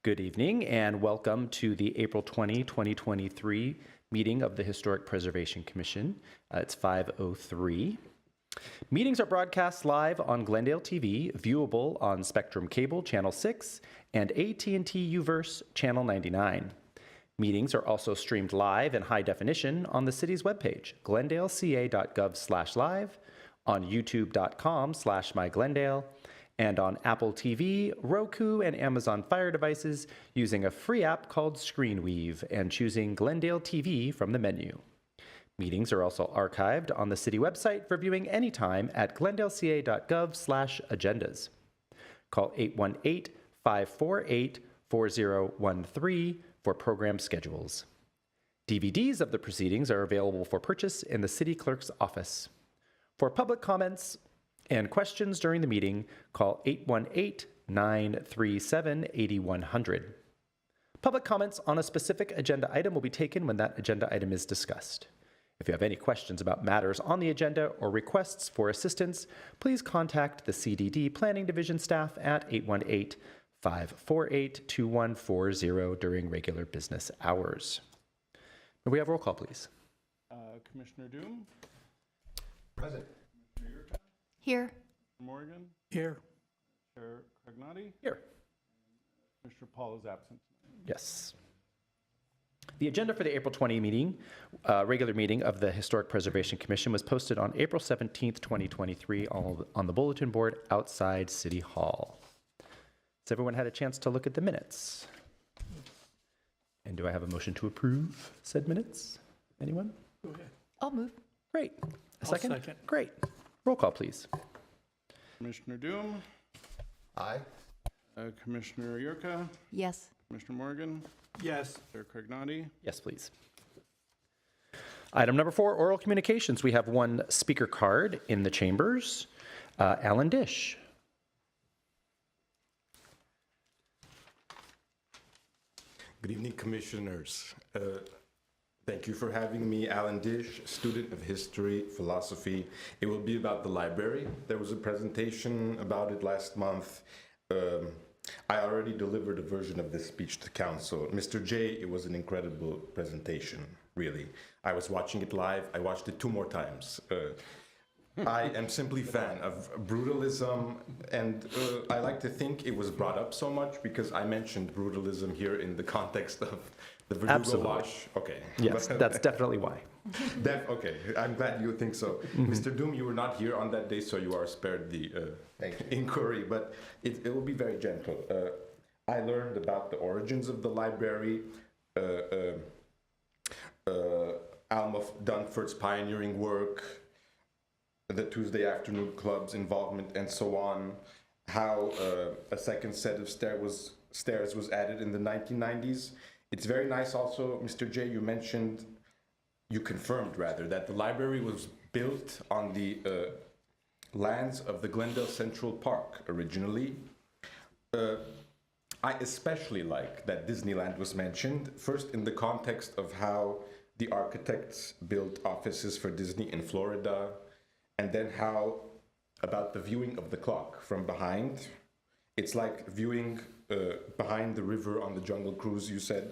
Good evening and welcome to the April 20, 2023 meeting of the Historic Preservation Commission. It's 5:03. Meetings are broadcast live on Glendale TV, viewable on Spectrum Cable Channel 6 and AT&T Uverse Channel 99. Meetings are also streamed live in high definition on the city's webpage, glendaleca.gov/live, on youtube.com/myglendale, and on Apple TV, Roku, and Amazon Fire devices using a free app called ScreenWeave and choosing Glendale TV from the menu. Meetings are also archived on the city website for viewing anytime at glendaleca.gov/agendas. Call 818-548-4013 for program schedules. DVDs of the proceedings are available for purchase in the city clerk's office. For public comments and questions during the meeting, call 818-937-8100. Public comments on a specific agenda item will be taken when that agenda item is discussed. If you have any questions about matters on the agenda or requests for assistance, please contact the CDD Planning Division staff at 818-548-2140 during regular business hours. May we have roll call, please? Commissioner Doom? Present. Commissioner Yurka? Here. Morgan? Here. Chair Cragnati? Here. Commissioner Paul is absent. Yes. The agenda for the April 20 meeting, regular meeting of the Historic Preservation Commission was posted on April 17th, 2023 on the bulletin board outside City Hall. Has everyone had a chance to look at the minutes? And do I have a motion to approve said minutes? Anyone? Go ahead. I'll move. Great. A I'll second? second. Great. Roll call, please. Commissioner Doom? Aye. Commissioner Yurka? Yes. Commissioner Morgan? Yes. Chair Cragnati? Yes, please. Item number 4, oral communications. We have one speaker card in the chambers. Alan Dish. Good evening, commissioners. Thank you for having me, Alan Dish, student of history, philosophy. It will be about the library. There was a presentation about it last month. I already delivered a version of this speech to council. Mr. J, it was an incredible presentation, really. I was watching it live. I watched it 2 more times. I am simply a fan of brutalism, and I like to think it was brought up so much because I mentioned brutalism here in the context of the Verdugo Absolutely. Wash. Okay. Yes, that's definitely why. Okay, I'm glad you think so. Mr. Doom, you were not here on that day, so you are spared the inquiry, but it will be very gentle. I learned about the origins of the library, Alma Dunford's pioneering work, the Tuesday afternoon club's involvement, and so on, how a second set of stairs was added in the 1990s. It's very nice also, Mr. J, you confirmed rather, that the library was built on the lands of the Glendale Central Park originally. I especially like that Disneyland was mentioned, first in the context of how the architects built offices for Disney in Florida, and then how about the viewing of the clock from behind. It's like viewing behind the river on the Jungle Cruise, you said.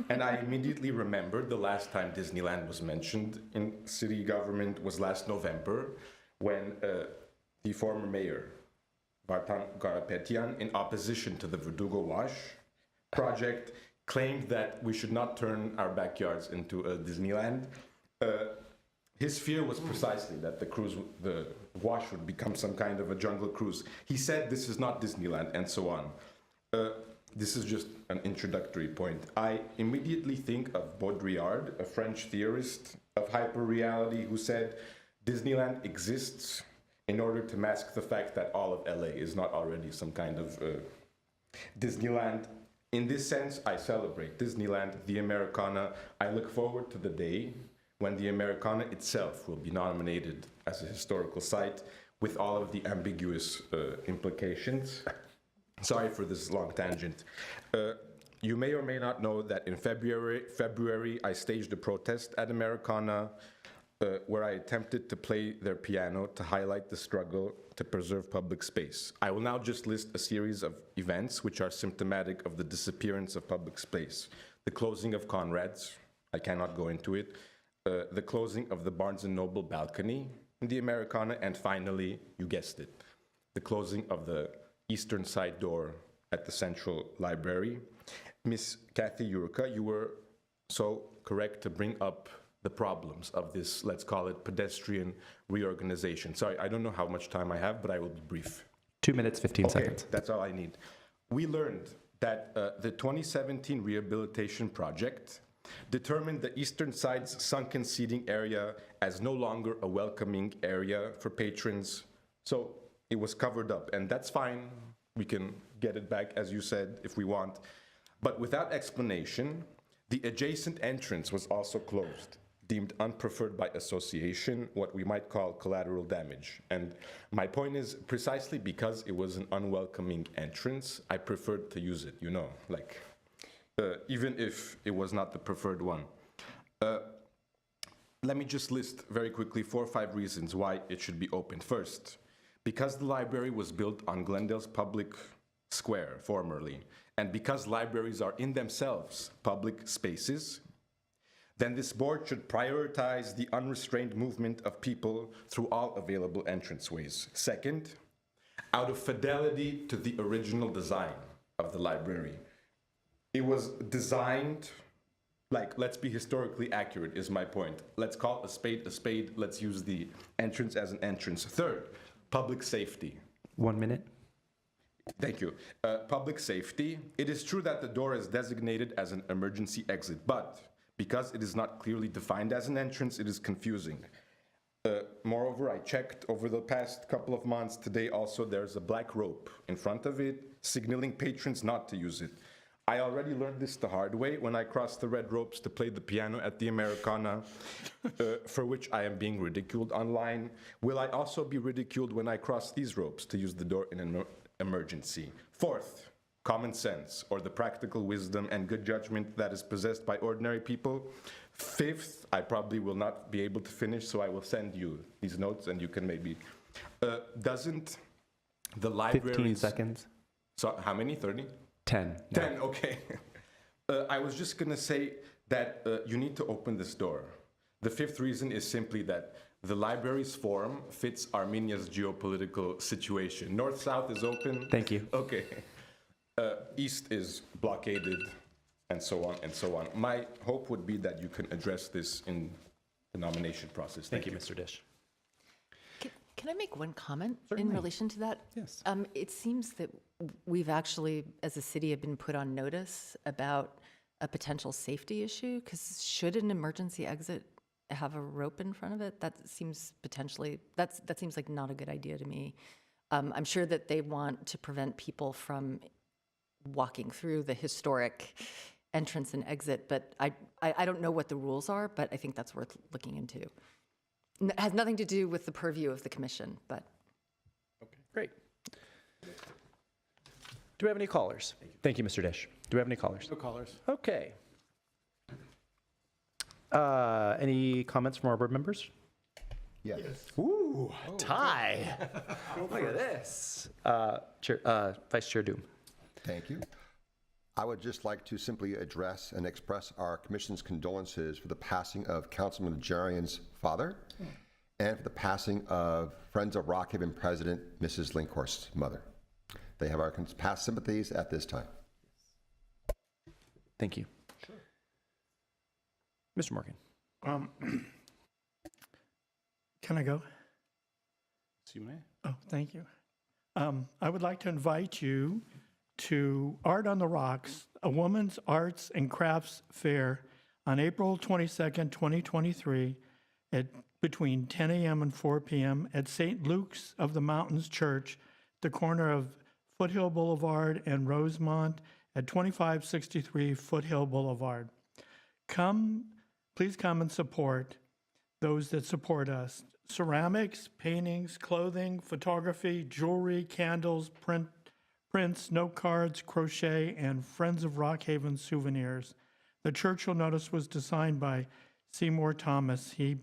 And I immediately remembered the last time Disneyland was mentioned in city government was last November, when the former mayor, Vartan Garapetian, in opposition to the Verdugo Wash project, claimed that we should not turn our backyards into a Disneyland. His fear was precisely that the wash would become some kind of a jungle cruise. He said this is not Disneyland, and so on. This is just an introductory point. I immediately think of Baudrillard, a French theorist of hyperreality, who said Disneyland exists in order to mask the fact that all of LA is not already some kind of Disneyland. In this sense, I celebrate Disneyland, the Americana. I look forward to the day when the Americana itself will be nominated as a historical site with all of the ambiguous implications. Sorry for this long tangent. You may or may not know that in February I staged a protest at Americana where I attempted to play their piano to highlight the struggle to preserve public space. I will now just list a series of events which are symptomatic of the disappearance of public space. The closing of Conrad's, I cannot go into it, the closing of the Barnes & Noble balcony in the Americana, and finally, you guessed it, the closing of the eastern side door at the Central Library. Miss Kathy Yurka, you were so correct to bring up the problems of this, let's call it pedestrian reorganization. Sorry, I don't know how much time I have, but I will be brief. 2 minutes, 15 seconds. That's all I need. We learned that the 2017 rehabilitation project determined the eastern side's sunken seating area as no longer a welcoming area for patrons. So it was covered up, and that's fine. We can get it back, as you said, if we want. But without explanation, the adjacent entrance was also closed, deemed unpreferred by association, what we might call collateral damage. And my point is, precisely because it was an unwelcoming entrance, I preferred to use it, even if it was not the preferred one. Let me just list very quickly 4 or 5 reasons why it should be opened. First, because the library was built on Glendale's public square formerly, and because libraries are in themselves public spaces, then this board should prioritize the unrestrained movement of people through all available entranceways. Second, out of fidelity to the original design of the library, it was designed, let's be historically accurate is my point. Let's call a spade, let's use the entrance as an entrance. Third, public safety. 1 minute. Thank you. Public safety. It is true that the door is designated as an emergency exit, but because it is not clearly defined as an entrance, it is confusing. Moreover, I checked over the past couple of months. Today also there's a black rope in front of it, signaling patrons not to use it. I already learned this the hard way when I crossed the red ropes to play the piano at the Americana, for which I am being ridiculed online. Will I also be ridiculed when I cross these ropes to use the door in an emergency? Fourth, common sense, or the practical wisdom and good judgment that is possessed by ordinary people. Fifth, I probably will not be able to finish, so I will send you these notes and you can maybe... doesn't the libraries... 15 seconds. So how many, 30? 10. 10, okay. I was just gonna say that you need to open this door. The fifth reason is simply that the library's form fits Armenia's geopolitical situation. North-south is open. Thank you. Okay. East is blockaded, and so on and so on. My hope would be that you can address this in the nomination process. Thank you, Mr. Dish. Can I make one comment Certainly. in relation to that? Yes. It seems that we've actually, as a city, have been put on notice about a potential safety issue, because should an emergency exit have a rope in front of it? That seems potentially, that seems like not a good idea to me. I'm sure that they want to prevent people from walking through the historic entrance and exit, but I don't know what the rules are, but I think that's worth looking into. It has nothing to do with the purview of the commission, but. Okay, great. Do we have any callers? Thank you, Mr. Dish. Do we have any callers? No callers. Okay. Any comments from our board members? Yes. Ooh, tie. Look at this. Vice Chair Doom. Thank you. I would just like to simply address and express our commission's condolences for the passing of Councilman Najarian's father and for the passing of Friends of Rockhaven President Mrs. Linkhorst's mother. They have our past sympathies at this time. Thank you. Sure. Mr. Morgan. Can I go? So you may. Oh, thank you. I would like to invite you to Art on the Rocks, a woman's arts and crafts fair on April 22nd, 2023 at between 10 a.m. and 4 p.m. at St. Luke's of the Mountains Church, the corner of Foothill Boulevard and Rosemont at 2563 Foothill Boulevard. Please come and support those that support us. Ceramics, paintings, clothing, photography, jewelry, candles, prints, note cards, crochet, and Friends of Rockhaven souvenirs. The church, you'll notice, was designed by Seymour Thomas. He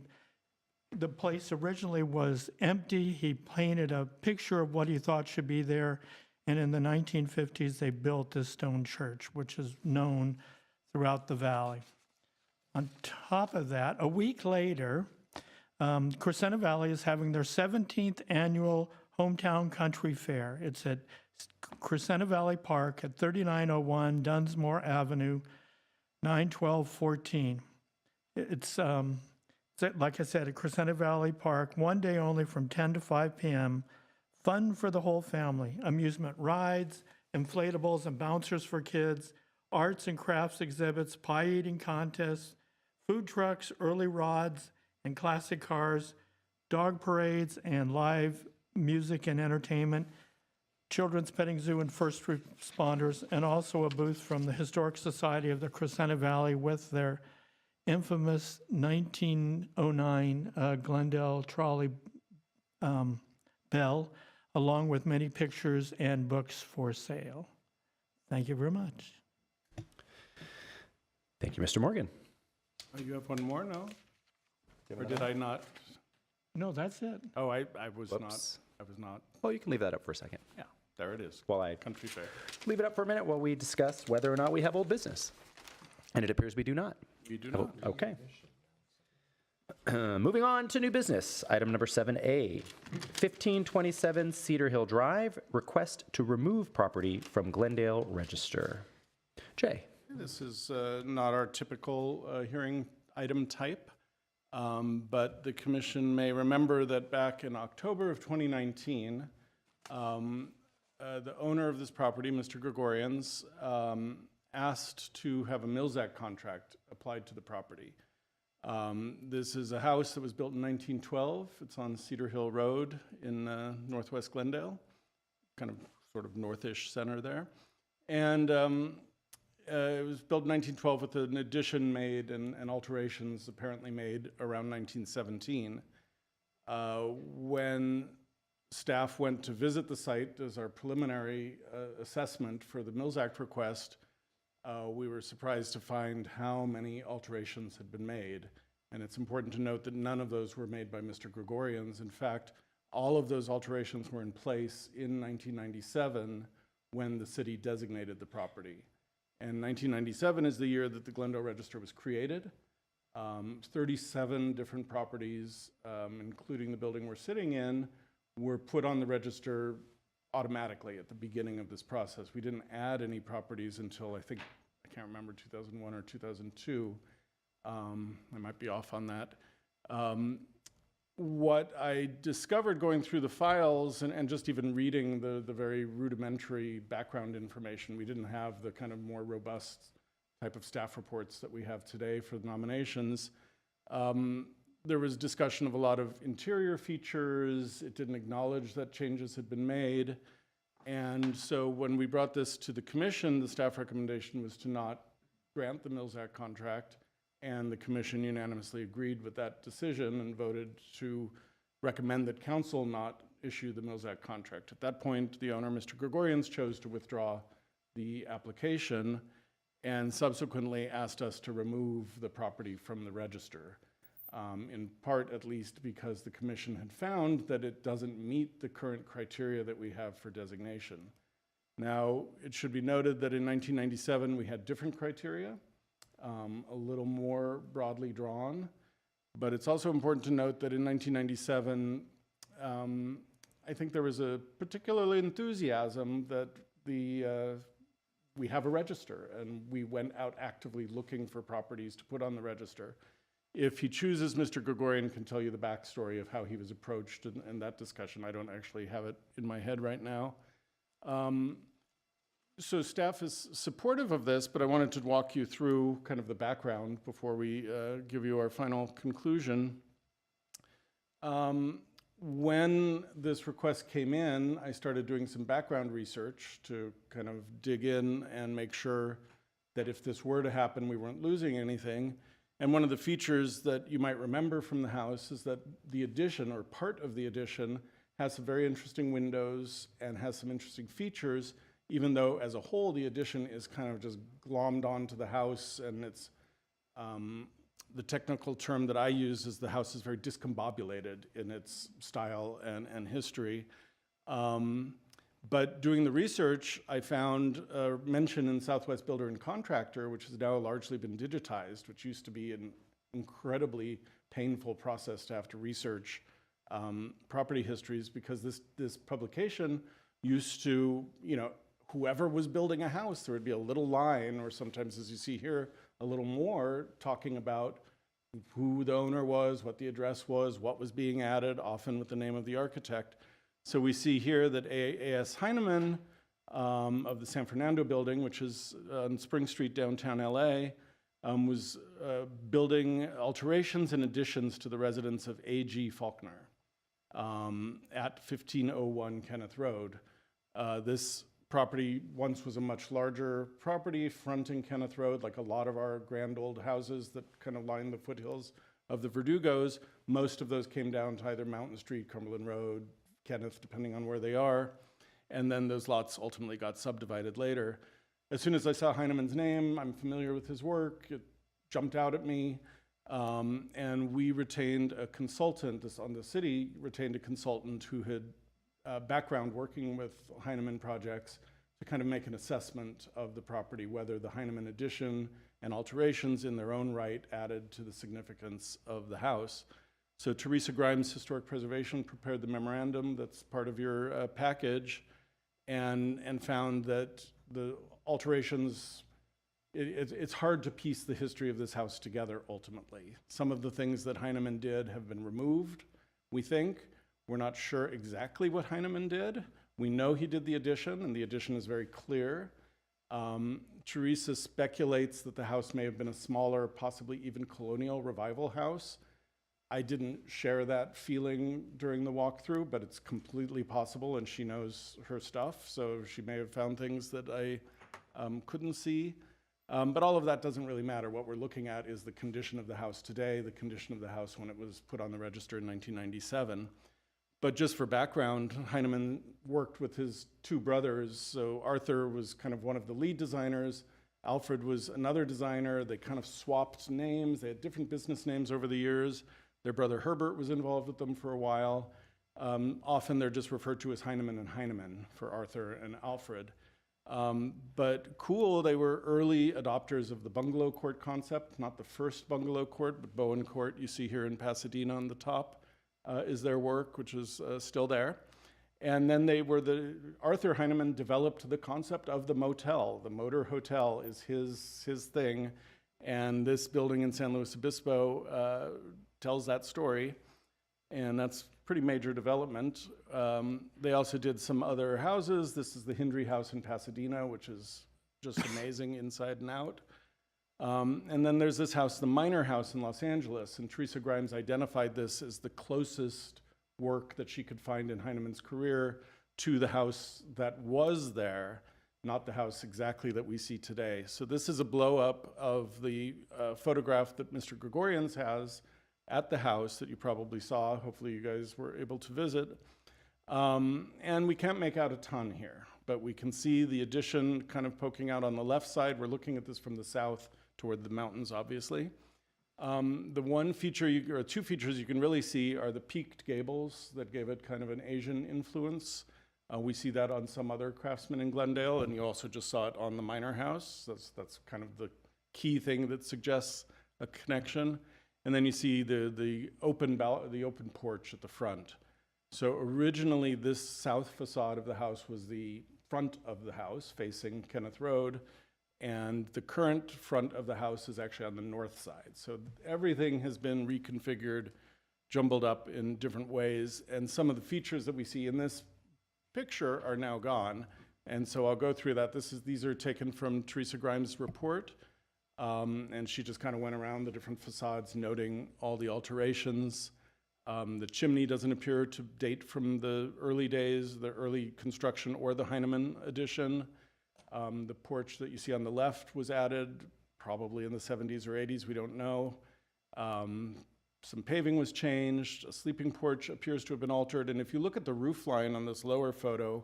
the place originally was empty. He painted a picture of what he thought should be there. And in the 1950s, they built this stone church, which is known throughout the valley. On top of that, a week later, Crescenta Valley is having their 17th annual Hometown Country Fair. It's at Crescenta Valley Park at 3901 Dunsmore Avenue, 91214. It's like I said, at Crescenta Valley Park, one day only from 10 to 5 p.m. Fun for the whole family. Amusement rides, inflatables and bouncers for kids, arts and crafts exhibits, pie eating contests, food trucks, early rods and classic cars, dog parades and live music and entertainment, children's petting zoo and first responders, and also a booth from the Historic Society of the Crescenta Valley with their infamous 1909 Glendale trolley bell, along with many pictures and books for sale. Thank you very much. Thank you, Mr. Morgan. Oh, you have one more, no? Or did I not? No, that's it. Oh, I was not. Whoops. I was not. Well, you can leave that up for a second. Yeah, there it is. While I Country Fair. leave it up for a minute while we discuss whether or not we have old business. And it appears we do not. You do not. Okay. Moving on to new business. Item number 7A, 1527 Cedar Hill Drive, request to remove property from Glendale Register. Jay. This is not our typical hearing item type, but the commission may remember that back in October of 2019, the owner of this property, Mr. Gregorians, asked to have a Mills Act contract applied to the property. This is a house that was built in 1912. It's on Cedar Hill Road in northwest Glendale, kind of sort of northish center there. And it was built in 1912 with an addition made and alterations apparently made around 1917. When staff went to visit the site as our preliminary assessment for the Mills Act request, we were surprised to find how many alterations had been made. And it's important to note that none of those were made by Mr. Gregorians. In fact, all of those alterations were in place in 1997 when the city designated the property. And 1997 is the year that the Glendale Register was created. 37 different properties, including the building we're sitting in, were put on the register automatically at the beginning of this process. We didn't add any properties until I can't remember, 2001 or 2002. I might be off on that. What I discovered going through the files and just even reading the very rudimentary background information, we didn't have the kind of more robust type of staff reports that we have today for the nominations. There was discussion of a lot of interior features. It didn't acknowledge that changes had been made. And so when we brought this to the commission, the staff recommendation was to not grant the Mills Act contract. And the commission unanimously agreed with that decision and voted to recommend that council not issue the Mills Act contract. At that point, the owner, Mr. Gregorians, chose to withdraw the application and subsequently asked us to remove the property from the register. In part, at least, because the commission had found that it doesn't meet the current criteria that we have for designation. Now, it should be noted that in 1997, we had different criteria, a little more broadly drawn, but it's also important to note that in 1997, I think there was a particular enthusiasm that we have a register, and we went out actively looking for properties to put on the register. If he chooses, Mr. Gregorian can tell you the backstory of how he was approached and that discussion. I don't actually have it in my head right now. So staff is supportive of this, but I wanted to walk you through kind of the background before we give you our final conclusion. When this request came in, I started doing some background research to kind of dig in and make sure that if this were to happen, we weren't losing anything. And one of the features that you might remember from the house is that the addition, or part of the addition, has some very interesting windows and has some interesting features, even though as a whole the addition is kind of just glommed onto the house, and it's The technical term that I use is the house is very discombobulated in its style and history. But doing the research, I found a mention in Southwest Builder and Contractor, which has now largely been digitized, which used to be an incredibly painful process to have to research property histories, because this publication used to, whoever was building a house, there would be a little line, or sometimes, as you see here, a little more, talking about who the owner was, what the address was, what was being added, often with the name of the architect. So we see here that A.S. Heineman of the San Fernando building, which is on Spring Street, downtown LA, was building alterations and additions to the residence of A.G. Faulkner at 1501 Kenneth Road. This property once was a much larger property fronting Kenneth Road, like a lot of our grand old houses that kind of line the foothills of the Verdugos. Most of those came down to either Mountain Street, Cumberland Road, Kenneth, depending on where they are. And then those lots ultimately got subdivided later. As soon as I saw Heinemann's name, I'm familiar with his work, it jumped out at me. And we retained a consultant, the city retained a consultant who had background working with Heineman projects to kind of make an assessment of the property, whether the Heineman addition and alterations in their own right added to the significance of the house. So Teresa Grimes, Historic Preservation, prepared the memorandum that's part of your package, and found that the alterations, it's hard to piece the history of this house together ultimately. Some of the things that Heineman did have been removed, we think. We're not sure exactly what Heineman did. We know he did the addition, and the addition is very clear. Teresa speculates that the house may have been a smaller, possibly even colonial revival house. I didn't share that feeling during the walkthrough, but it's completely possible, and she knows her stuff, so she may have found things that I couldn't see. But all of that doesn't really matter. What we're looking at is the condition of the house today, the condition of the house when it was put on the register in 1997. But just for background, Heineman worked with his two brothers. So Arthur was kind of one of the lead designers. Alfred was another designer. They kind of swapped names. They had different business names over the years. Their brother Herbert was involved with them for a while. Often they're just referred to as Heineman and Heineman for Arthur and Alfred. But cool, they were early adopters of the bungalow court concept, not the first bungalow court, but Bowen Court you see here in Pasadena on the top is their work, which is still there. And then Arthur Heineman developed the concept of the motel. The Motor Hotel is his thing. And this building in San Luis Obispo tells that story. And that's pretty major development. They also did some other houses. This is the Hindry House in Pasadena, which is just amazing inside and out. And then there's this house, the Minor House in Los Angeles, and Teresa Grimes identified this as the closest work that she could find in Heineman's career to the house that was there, not the house exactly that we see today. So this is a blow-up of the photograph that Mr. Gregorians has at the house that you probably saw. Hopefully you guys were able to visit. And we can't make out a ton here, but we can see the addition kind of poking out on the left side. We're looking at this from the south toward the mountains, obviously. The one feature, or two features you can really see are the peaked gables that gave it kind of an Asian influence. We see that on some other craftsmen in Glendale, and you also just saw it on the Minor House. That's kind of the key thing that suggests a connection. And then you see the open porch at the front. So originally, this south facade of the house was the front of the house facing Kenneth Road, and the current front of the house is actually on the north side. So everything has been reconfigured, jumbled up in different ways, and some of the features that we see in this picture are now gone. And so I'll go through that. These are taken from Teresa Grimes' report, and she just kind of went around the different facades, noting all the alterations. The chimney doesn't appear to date from the early days, the early construction or the Heineman addition. The porch that you see on the left was added probably in the 70s or 80s, we don't know. Some paving was changed, a sleeping porch appears to have been altered, and if you look at the roof line on this lower photo,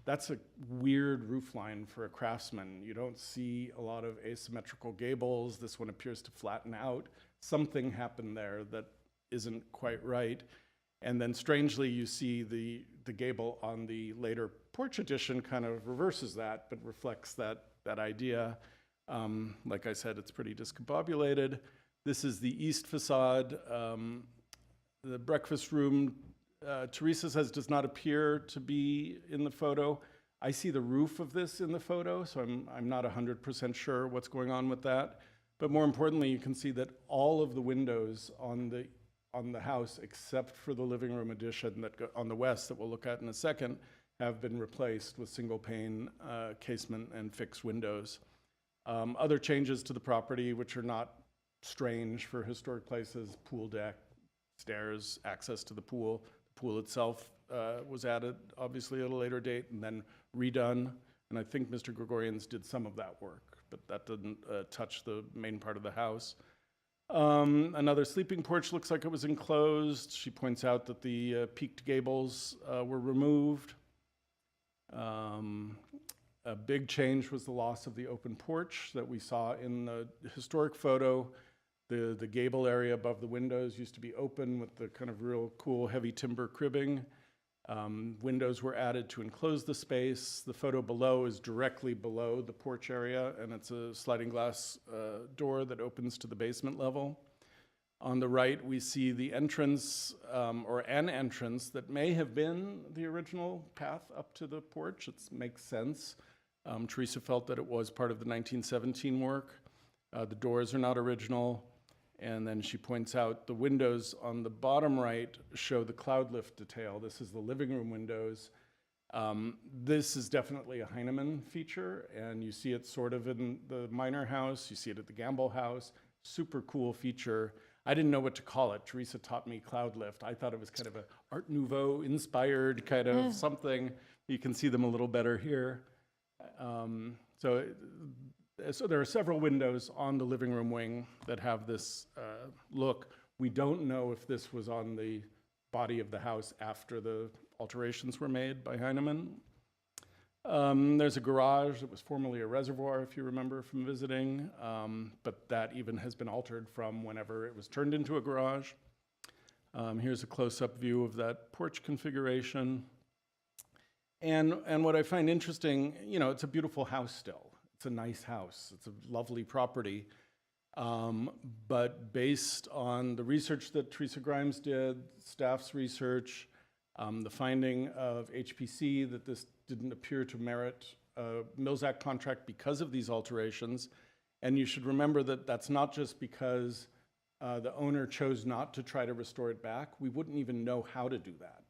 That's a weird roof line for a craftsman. You don't see a lot of asymmetrical gables. This one appears to flatten out. Something happened there that isn't quite right. And then strangely, you see the gable on the later porch addition kind of reverses that, but reflects that idea. Like I said, it's pretty discombobulated. This is the east facade. The breakfast room, Teresa says, does not appear to be in the photo. I see the roof of this in the photo, so I'm not 100% sure what's going on with that. But more importantly, you can see that all of the windows on the house, except for the living room addition that on the west that we'll look at in a second, have been replaced with single pane casement and fixed windows. Other changes to the property, which are not strange for historic places: pool deck, stairs, access to the pool. The pool itself was added, obviously, at a later date and then redone. And I think Mr. Gregorians did some of that work, but that didn't touch the main part of the house. Another sleeping porch looks like it was enclosed. She points out that the peaked gables were removed. A big change was the loss of the open porch that we saw in the historic photo. The gable area above the windows used to be open with the kind of real cool heavy timber cribbing. Windows were added to enclose the space. The photo below is directly below the porch area, and it's a sliding glass door that opens to the basement level. On the right, we see the entrance, or an entrance that may have been the original path up to the porch. It makes sense. Teresa felt that it was part of the 1917 work. The doors are not original. And then she points out the windows on the bottom right show the cloud lift detail. This is the living room windows. This is definitely a Heinemann feature, and you see it sort of in the Minor house. You see it at the Gamble house. Super cool feature. I didn't know what to call it. Teresa taught me cloud lift. I thought it was kind of a Art Nouveau inspired kind of something. You can see them a little better here. So there are several windows on the living room wing that have this look. We don't know if this was on the body of the house after the alterations were made by Heinemann. There's a garage that was formerly a reservoir, if you remember from visiting, but that even has been altered from whenever it was turned into a garage. Here's a close-up view of that porch configuration. And what I find interesting, it's a beautiful house still. It's a nice house. It's a lovely property. But based on the research that Teresa Grimes did, staff's research, the finding of HPC that this didn't appear to merit a Mills Act contract because of these alterations. And you should remember that that's not just because the owner chose not to try to restore it back. We wouldn't even know how to do that.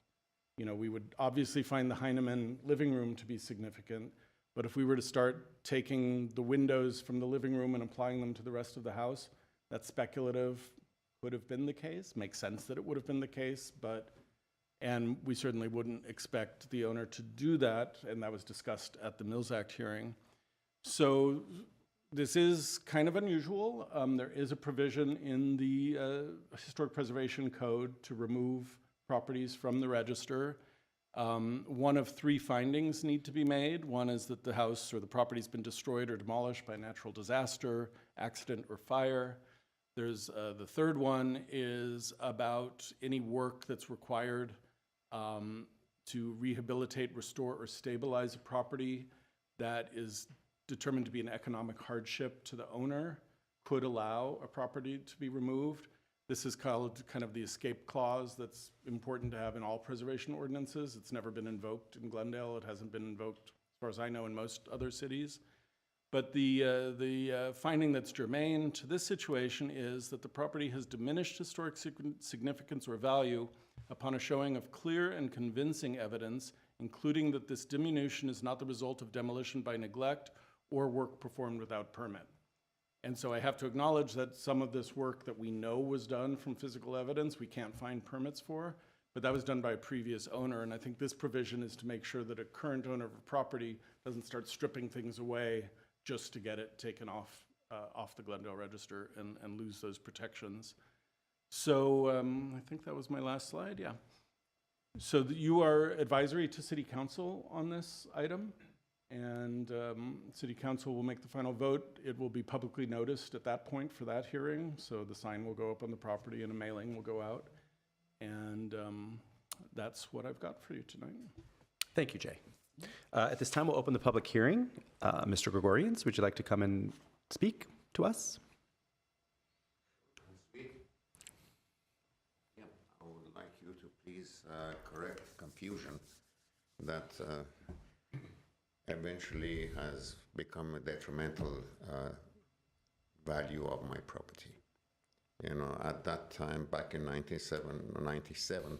We would obviously find the Heinemann living room to be significant, but if we were to start taking the windows from the living room and applying them to the rest of the house, that's speculative. Could have been the case. Makes sense that it would have been the case, and we certainly wouldn't expect the owner to do that, and that was discussed at the Mills Act hearing. So this is kind of unusual. There is a provision in the Historic Preservation Code to remove properties from the register. One of three findings need to be made. One is that the house or the property's been destroyed or demolished by natural disaster, accident, or fire. There's the third one is about any work that's required to rehabilitate, restore, or stabilize a property that is determined to be an economic hardship to the owner, could allow a property to be removed. This is called kind of the escape clause that's important to have in all preservation ordinances. It's never been invoked in Glendale. It hasn't been invoked, as far as I know, in most other cities. But the finding that's germane to this situation is that the property has diminished historic significance or value upon a showing of clear and convincing evidence, including that this diminution is not the result of demolition by neglect or work performed without permit. And so I have to acknowledge that some of this work that we know was done from physical evidence, we can't find permits for, but that was done by a previous owner. And I think this provision is to make sure that a current owner of a property doesn't start stripping things away just to get it taken off the Glendale Register and lose those protections. So I think that was my last slide, yeah. So you are advisory to City Council on this item, and City Council will make the final vote. It will be publicly noticed at that point for that hearing, so the sign will go up on the property and a mailing will go out. And that's what I've got for you tonight. Thank you, Jay. At this time, we'll open the public hearing. Mr. Gregorians, would you like to come and speak to us? Yeah, I would like you to please correct confusion that eventually has become a detrimental value of my property. You know, at that time, back in 97,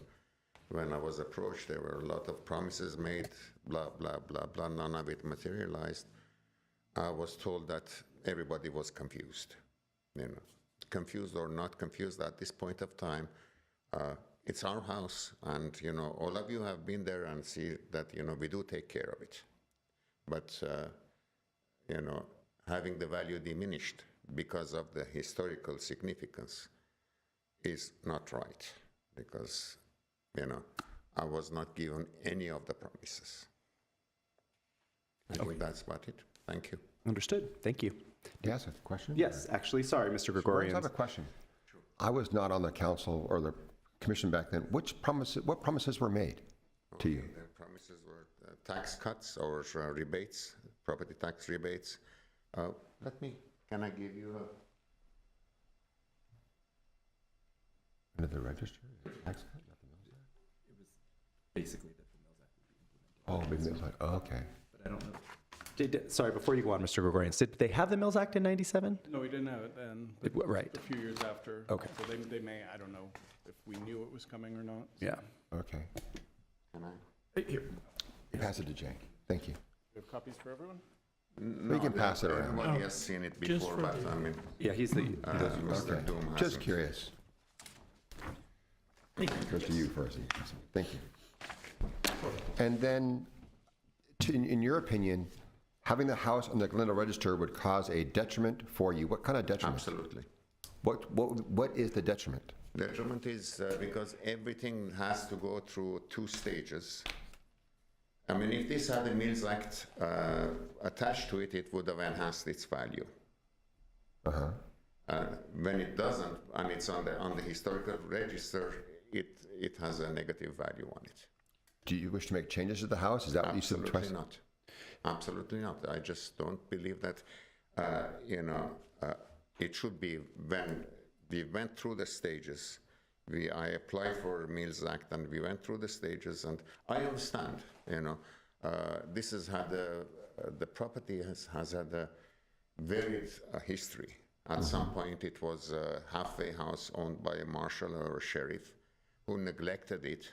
when I was approached, there were a lot of promises made, blah, blah, blah, blah, none of it materialized. I was told that everybody was confused, you know, confused or not confused at this point of time. It's our house, and, you know, all of you have been there and see that, you know, we do take care of it. But, you know, having the value diminished because of the historical significance is not right, because, you know, I was not given any of the promises. I think that's about it. Thank you. Understood. Thank you. Yes, a question? Yes, actually, sorry, Mr. I have Gregorians. a question. I was not on the council or the commission back then. What promises were made to you? The promises were tax cuts or rebates, property tax rebates. Can I give you a... Under the register? Tax cut? Nothing else? Basically, Oh, big Mills Act. Oh, okay. but I don't know. Sorry, before you go on, Mr. Gregorians, did they have the Mills Act in 97? No, we didn't have it then, but Right. a few years after. Okay. So they may, I don't know if we knew it was coming or not. Yeah. Okay. Can I? Here. Pass it to Jay. Thank you. We have copies for everyone? We can pass it around. Everybody has seen it Just before, for but the- I mean, Yeah, he's the. He does. Mr. Okay. Doom Just hasn't. curious. Goes to you first. Thank you. And then, in your opinion, having the house on the Glendale Register would cause a detriment for you. What kind of detriment? Absolutely. What is the detriment? Detriment is because everything has to go through two stages. I mean, if this had a Mills Act attached to it, it would have enhanced its value. Uh-huh. When it doesn't, and it's on the historical register, it has a negative value on it. Do you wish to make changes to the house? Is that what you said? Absolutely not. Absolutely not. I just don't believe that, you know, it should be when we went through the stages. I applied for Mills Act and we went through the stages, and I understand, you know, this has had the property has had a varied history. At some point it was a halfway house owned by a marshal or a sheriff who neglected it.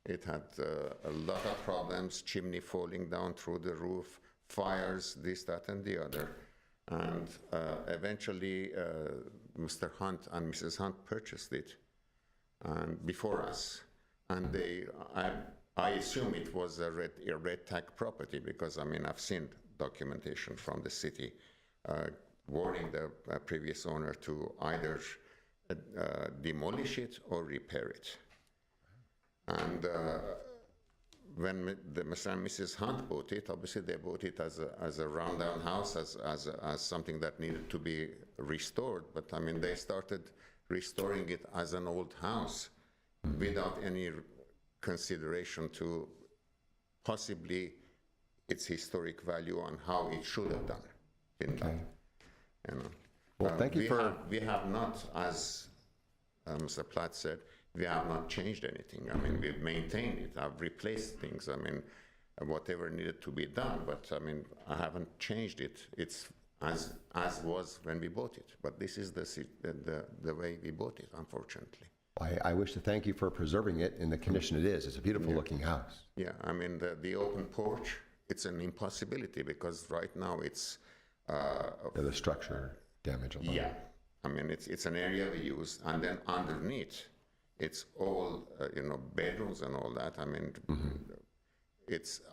It had a lot of problems, chimney falling down through the roof, fires, this, that, and the other. And eventually, Mr. Hunt and Mrs. Hunt purchased it and before us. And I assume it was a red tag property because, I mean, I've seen documentation from the city warning the previous owner to either demolish it or repair it. And when Mr. and Mrs. Hunt bought it, obviously they bought it as a rundown house, as something that needed to be restored. But I mean, they started restoring it as an old house without any consideration to possibly its historic value on how it should have done. Okay. You know. Well, thank you we have not, as Mr. Platt said, we have not changed anything. I mean, we've maintained it. I've replaced things. I mean, whatever needed to be done. But I mean, I haven't changed it. It's as was when we bought it. But this is the way we bought it, unfortunately. I wish to thank you for preserving it in the condition it is. It's a beautiful looking house. Yeah, I mean, the open porch, it's an impossibility because right now it's... The structure damage alone. Yeah, I mean, it's an area we use, and then underneath, it's all, you know, bedrooms and all that. I mean,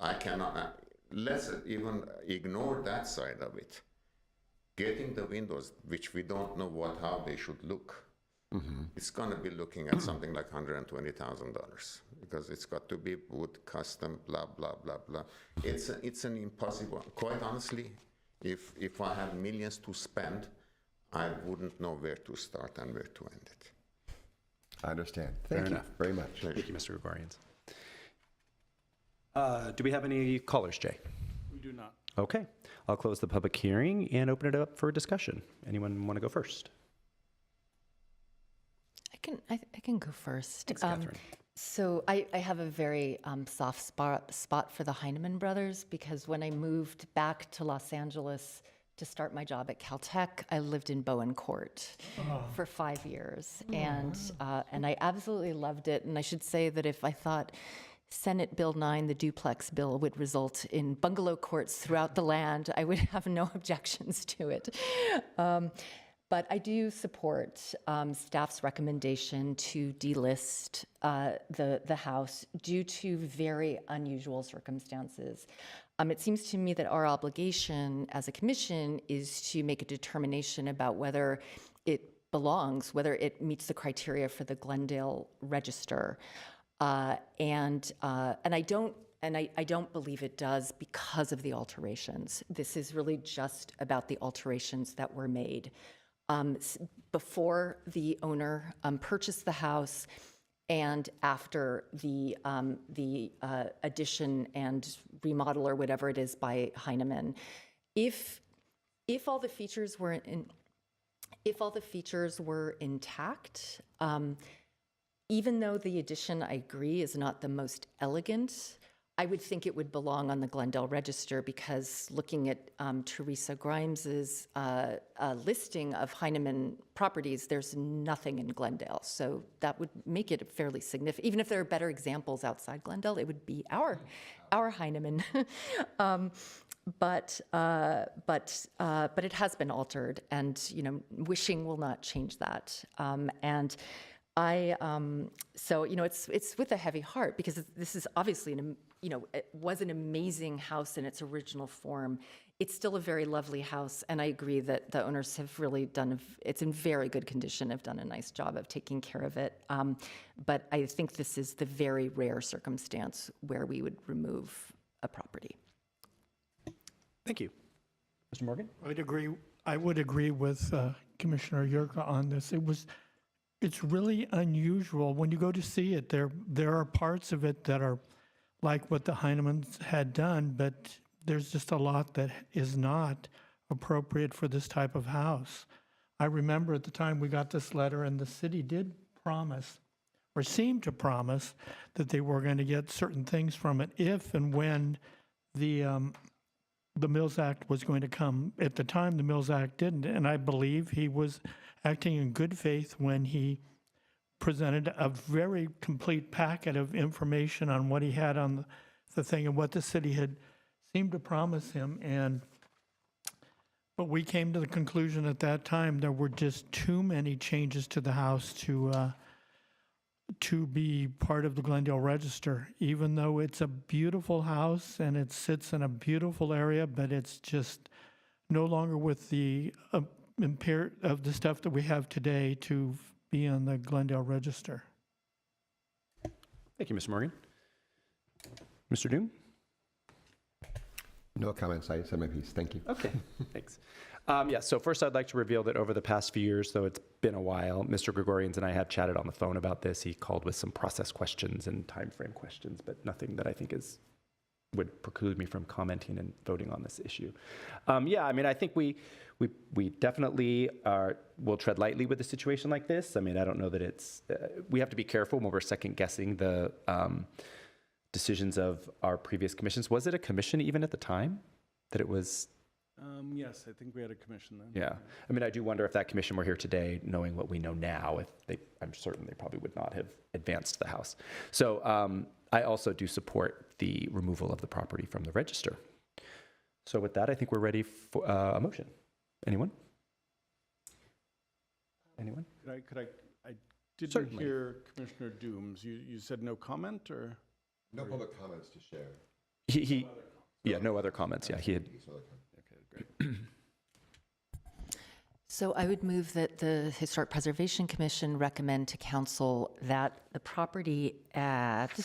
I cannot, let's even ignore that side of it. Getting the windows, which we don't know how they should look, it's going to be looking at something like $120,000 because it's got to be wood, custom, blah, blah, blah, blah. It's an impossible, quite honestly, if I had millions to spend, I wouldn't know where to start and where to end it. I understand. Thank you enough. very much. Thank you, Mr. Gregorians. Do we have any callers, Jay? We do not. Okay, I'll close the public hearing and open it up for discussion. Anyone want to go first? I can go first. Thanks, Catherine. So I have a very soft spot for the Heinemann brothers because when I moved back to Los Angeles to start my job at Caltech, I lived in Bowen Court for 5 years, and I absolutely loved it. And I should say that if I thought Senate Bill 9, the duplex bill, would result in bungalow courts throughout the land, I would have no objections to it. But I do support staff's recommendation to delist the house due to very unusual circumstances. It seems to me that our obligation as a commission is to make a determination about whether it belongs, whether it meets the criteria for the Glendale Register. And I don't believe it does because of the alterations. This is really just about the alterations that were made. Before the owner purchased the house and after the addition and remodel or whatever it is by Heinemann. If all the features were intact, even though the addition, I agree, is not the most elegant, I would think it would belong on the Glendale Register because looking at Teresa Grimes's listing of Heinemann properties, there's nothing in Glendale. So that would make it fairly significant. Even if there are better examples outside Glendale, it would be our Heinemann. But it has been altered, and wishing will not change that. So it's with a heavy heart because this is obviously it was an amazing house in its original form. It's still a very lovely house, and I agree that the owners have really it's in very good condition, have done a nice job of taking care of it. But I think this is the very rare circumstance where we would remove a property. Thank you. Mr. Morgan? I would agree with Commissioner Yurka on this. It's really unusual. When you go to see it, there are parts of it that are like what the Heinemanns had done, but there's just a lot that is not appropriate for this type of house. I remember at the time we got this letter, and the city did promise, or seemed to promise, that they were going to get certain things from it if and when the Mills Act was going to come. At the time, the Mills Act didn't, and I believe he was acting in good faith when he presented a very complete packet of information on what he had on the thing and what the city had seemed to promise him. But we came to the conclusion at that time there were just too many changes to the house to be part of the Glendale Register, even though it's a beautiful house and it sits in a beautiful area, but it's just no longer with the of the stuff that we have today to be on the Glendale Register. Thank you, Mr. Morgan. Mr. Doom? No comments. I said my piece. Thank you. Okay, thanks. So first I'd like to reveal that over the past few years, though it's been a while, Mr. Gregorians and I have chatted on the phone about this. He called with some process questions and timeframe questions, but nothing that I think would preclude me from commenting and voting on this issue. I think we definitely will tread lightly with a situation like this. I don't know that we have to be careful when we're second guessing the decisions of our previous commissions. Was it a commission even at the time that it was? Yes, I think we had a commission then. Yeah. I do wonder if that commission were here today, knowing what we know now, I'm certain they probably would not have advanced the house. So I also do support the removal of the property from the register. So with that, I think we're ready for a motion. Anyone? I didn't Certainly. hear Commissioner Dooms. You said no comment, or? No public comments to share. No other comments. Yeah, he had. Okay, great. So I would move that the Historic Preservation Commission recommend to council that the property at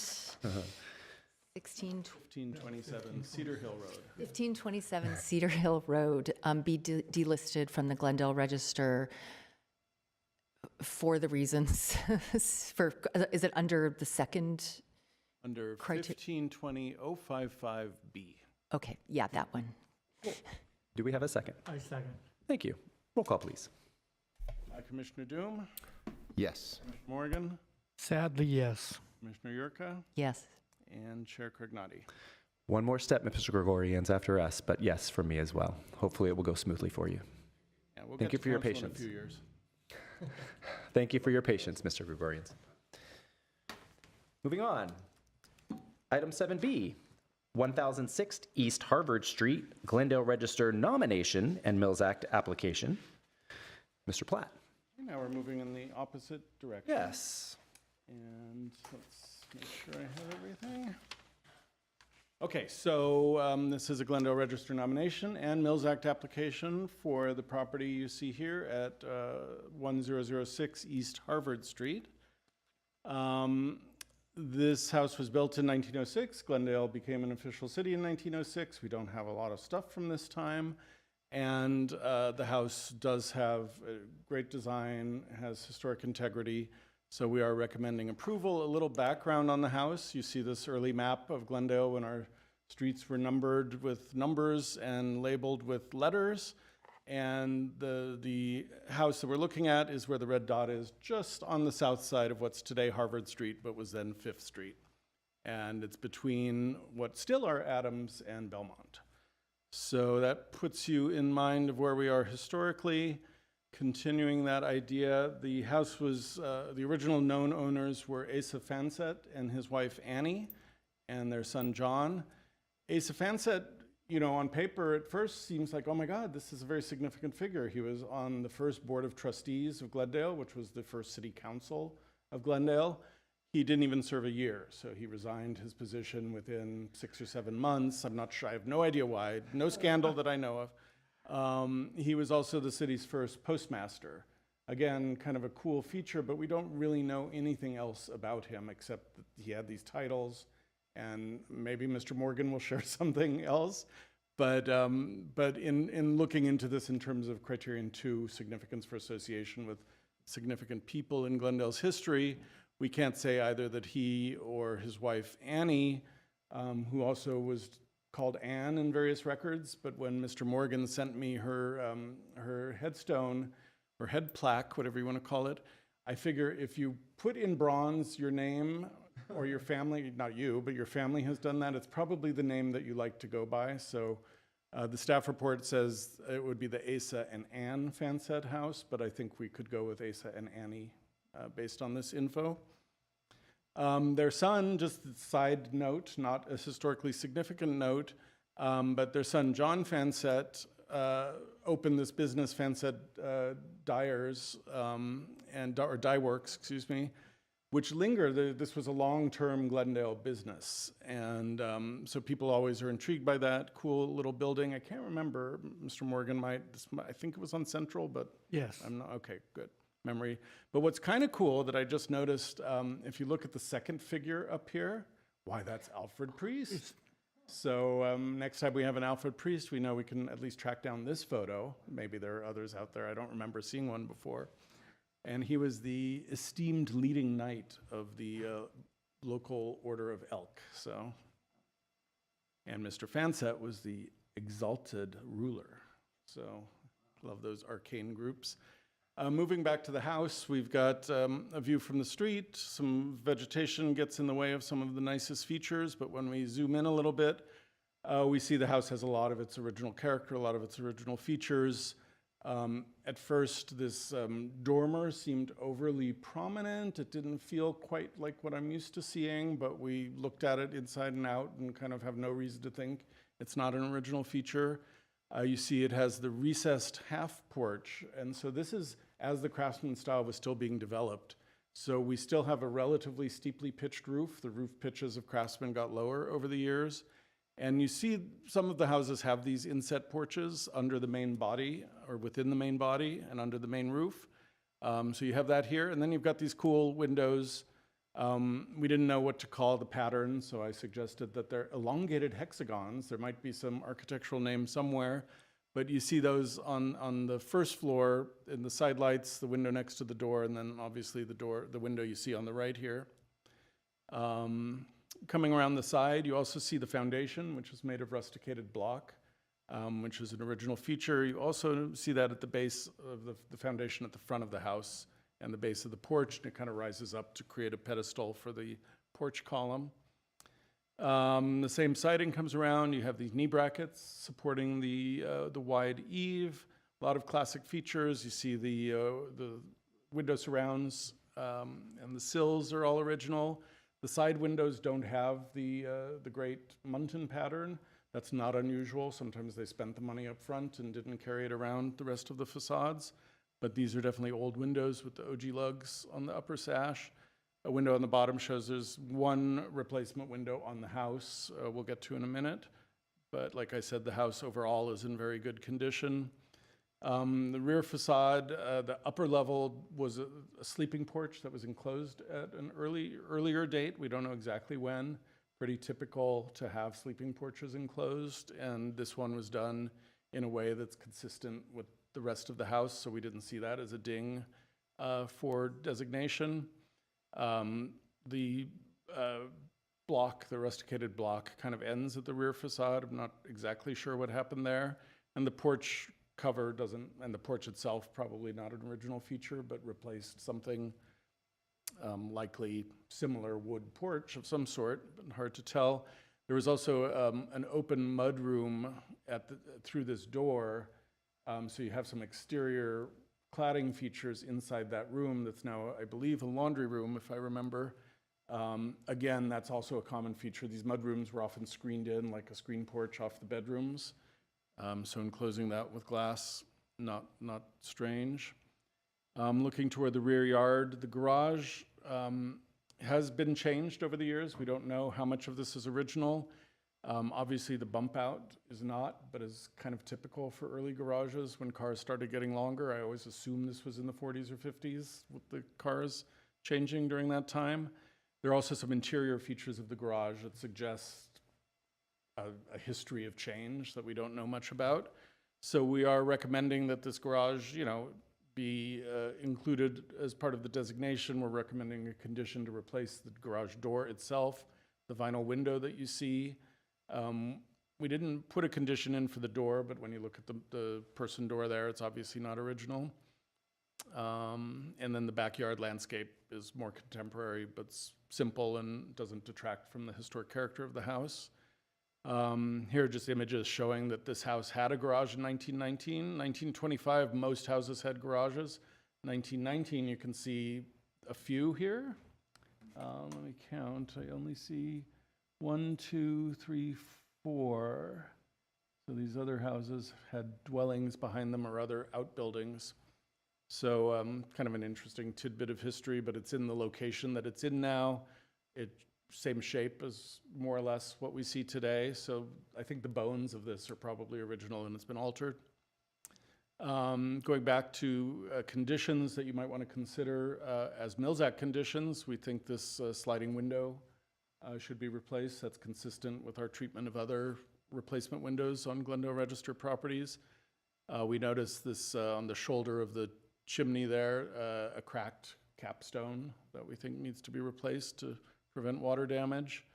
1527 Cedar Hill Road. 1527 Cedar Hill Road be delisted from the Glendale Register for the reasons, is it under the second? Under Criter- 1520-055B. Okay, yeah, that one. Do we have a second? I second. Thank you. Roll call, please. Commissioner Doom, Yes. Commissioner Morgan, Sadly, yes. Commissioner Yurka, Yes. and Chair Crignati. One more step, Mr. Gregorians, after us, but yes, for me as well. Hopefully it will go smoothly for you. Yeah, we'll Thank get you to for your council in patience. a few years. Thank you for your patience, Mr. Gregorians. Moving on. Item 7B, 1006 East Harvard Street, Glendale Register nomination and Mills Act application. Mr. Platt. Now we're moving in the opposite direction. Yes. And let's make sure I have everything. Okay, so this is a Glendale Register nomination and Mills Act application for the property you see here at 1006 East Harvard Street. This house was built in 1906. Glendale became an official city in 1906. We don't have a lot of stuff from this time. And the house does have a great design, has historic integrity. So we are recommending approval. A little background on the house. You see this early map of Glendale when our streets were numbered with numbers and labeled with letters. And the house that we're looking at is where the red dot is, just on the south side of what's today Harvard Street, but was then Fifth Street. And it's between what still are Adams and Belmont. So that puts you in mind of where we are historically. Continuing that idea, the house was, the original known owners were Asa Fansett and his wife Annie and their son John. Asa Fansett, you know, on paper at first seems like, oh my God, this is a very significant figure. He was on the first board of trustees of Glendale, which was the first city council of Glendale. He didn't even serve a year, so he resigned his position within 6 or 7 months. I'm not sure, I have no idea why, no scandal that I know of. He was also the city's first postmaster. Again, kind of a cool feature, but we don't really know anything else about him except that he had these titles, and maybe Mr. Morgan will share something else. But in looking into this in terms of criterion 2, significance for association with significant people in Glendale's history, we can't say either that he or his wife Annie, who also was called Anne in various records, but when Mr. Morgan sent me her headstone, or head plaque, whatever you want to call it, I figure if you put in bronze your name or your family, not you, but your family has done that, it's probably the name that you like to go by. So the staff report says it would be the Asa and Anne Fansett house, but I think we could go with Asa and Annie based on this info. Their son, just a side note, not a historically significant note, but their son John Fansett opened this business, Fansett Dyers, or Dye Works, excuse me, which lingered. This was a long-term Glendale business, and so people always are intrigued by that cool little building. I can't remember. Mr. Morgan might. I think it was on Central, but Yes. I'm not. Okay, good memory. But what's kind of cool that I just noticed, if you look at the second figure up here, why, that's Alfred Priest. So next time we have an Alfred Priest, we know we can at least track down this photo. Maybe there are others out there. I don't remember seeing one before. And he was the esteemed leading knight of the local Order of Elk. So, and Mr. Fansett was the exalted ruler. So, love those arcane groups. Moving back to the house, we've got a view from the street. Some vegetation gets in the way of some of the nicest features, but when we zoom in a little bit, we see the house has a lot of its original character, a lot of its original features. At first, this dormer seemed overly prominent. It didn't feel quite like what I'm used to seeing, but we looked at it inside and out and kind of have no reason to think it's not an original feature. You see it has the recessed half porch, and so this is as the Craftsman style was still being developed. So we still have a relatively steeply pitched roof. The roof pitches of Craftsman got lower over the years, And you see some of the houses have these inset porches under the main body or within the main body and under the main roof. So you have that here, and then you've got these cool windows. We didn't know what to call the pattern, so I suggested that they're elongated hexagons. There might be some architectural name somewhere, but you see those on the first floor in the side lights, the window next to the door, and then obviously the window you see on the right here. Coming around the side, you also see the foundation, which is made of rusticated block, which is an original feature. You also see that at the base of the foundation at the front of the house and the base of the porch, and it kind of rises up to create a pedestal for the porch column. The same siding comes around. You have these knee brackets supporting the wide eave. A lot of classic features. You see the window surrounds and the sills are all original. The side windows don't have the great muntin pattern. That's not unusual. Sometimes they spent the money up front and didn't carry it around the rest of the facades. But these are definitely old windows with the OG lugs on the upper sash. A window on the bottom shows there's one replacement window on the house we'll get to in a minute. But like I said, the house overall is in very good condition. The rear facade, the upper level was a sleeping porch that was enclosed at an earlier date. We don't know exactly when. Pretty typical to have sleeping porches enclosed, and this one was done in a way that's consistent with the rest of the house, so we didn't see that as a ding for designation. The block, the rusticated block, kind of ends at the rear facade. I'm not exactly sure what happened there. And the porch cover doesn't, and the porch itself, probably not an original feature, but replaced something likely similar wood porch of some sort, but hard to tell. There was also an open mud room through this door, so you have some exterior cladding features inside that room that's now, I believe, a laundry room, if I remember. Again, that's also a common feature. These mud rooms were often screened in, like a screen porch off the bedrooms. So enclosing that with glass, not strange. Looking toward the rear yard, the garage has been changed over the years. We don't know how much of this is original. Obviously, the bump out is not, but is kind of typical for early garages. When cars started getting longer, I always assumed this was in the 40s or 50s with the cars changing during that time. There are also some interior features of the garage that suggest a history of change that we don't know much about. So we are recommending that this garage, be included as part of the designation. We're recommending a condition to replace the garage door itself, the vinyl window that you see. We didn't put a condition in for the door, but when you look at the person door there, it's obviously not original. And then the backyard landscape is more contemporary, but simple and doesn't detract from the historic character of the house. Here are just images showing that this house had a garage in 1919. 1925, most houses had garages. 1919, you can see a few here. Let me count. I only see 1, 2, 3, 4. So these other houses had dwellings behind them or other outbuildings. So kind of an interesting tidbit of history, but it's in the location that it's in now. Same shape as more or less what we see today. So I think the bones of this are probably original and it's been altered. Going back to conditions that you might want to consider as Mills Act conditions, we think this sliding window should be replaced. That's consistent with our treatment of other replacement windows on Glendale Register properties. We noticed this on the shoulder of the chimney there, a cracked capstone that we think needs to be replaced to prevent water damage.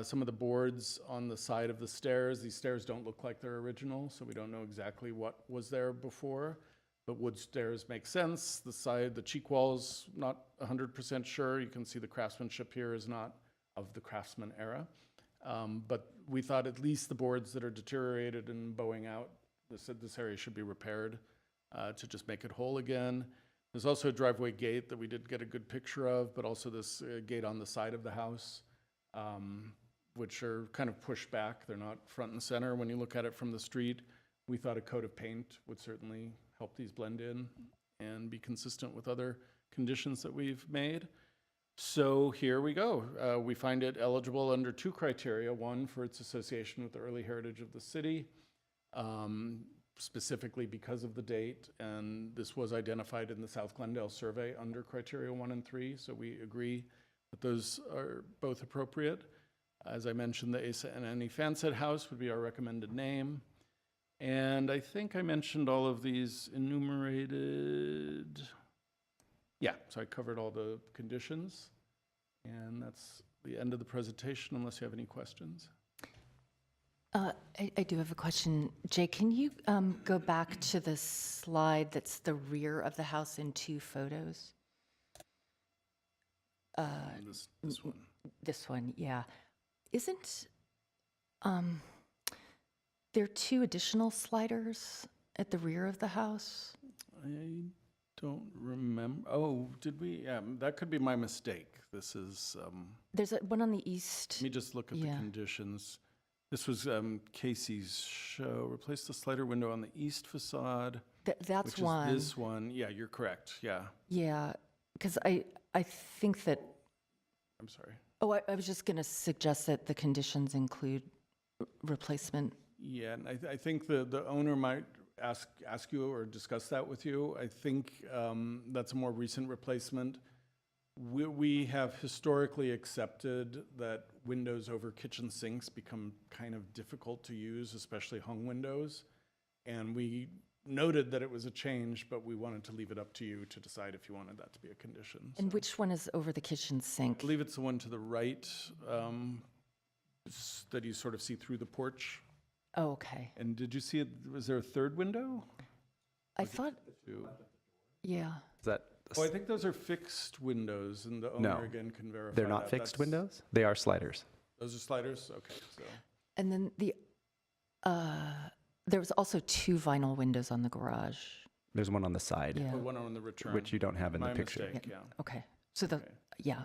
Some of the boards on the side of the stairs, these stairs don't look like they're original, so we don't know exactly what was there before, but wood stairs make sense. The cheek walls, not 100% sure. You can see the craftsmanship here is not of the Craftsman era. But we thought at least the boards that are deteriorated and bowing out, this area should be repaired to just make it whole again. There's also a driveway gate that we did get a good picture of, but also this gate on the side of the house, which are kind of pushed back. They're not front and center when you look at it from the street. We thought a coat of paint would certainly help these blend in and be consistent with other conditions that we've made. So here we go. We find it eligible under two criteria. One, for its association with the early heritage of the city, specifically because of the date. And this was identified in the South Glendale survey under criteria 1 and 3. So we agree that those are both appropriate. As I mentioned, the Asa and Annie Fansett House would be our recommended name. And I think I mentioned all of these enumerated. Yeah, so I covered all the conditions. And that's the end of the presentation, unless you have any questions. I do have a question. Jay, can you go back to the slide that's the rear of the house in 2 photos? This one. This one, yeah. Isn't there 2 additional sliders at the rear of the house? I don't remember. Oh, did we? Yeah, that could be my mistake. This is, There's one on the east. let me just look at the Yeah. conditions. This was Casey's show. Replace the slider window on the east facade, That's which one. is this one. Yeah, you're correct. Yeah, Yeah, because I think that, I'm sorry. oh, I was just going to suggest that the conditions include replacement. Yeah, and I think the owner might ask you or discuss that with you. I think that's a more recent replacement. We have historically accepted that windows over kitchen sinks become kind of difficult to use, especially hung windows. And we noted that it was a change, but we wanted to leave it up to you to decide if you wanted that to be a condition. And which one is over the kitchen I sink? believe it's the one to the right that you sort of see through the porch. Oh, okay. And did you see it? Was there a third window? I thought, Two. yeah. Is that, Oh, I think those are fixed windows, and the owner again can verify. they're not that. fixed That's- windows? They are sliders. Those are sliders? Okay, so. And then there was also 2 vinyl windows on the garage. There's one on the side, Yeah, Or one on the return. which you don't have in the My picture. mistake, yeah. okay. So Okay. yeah.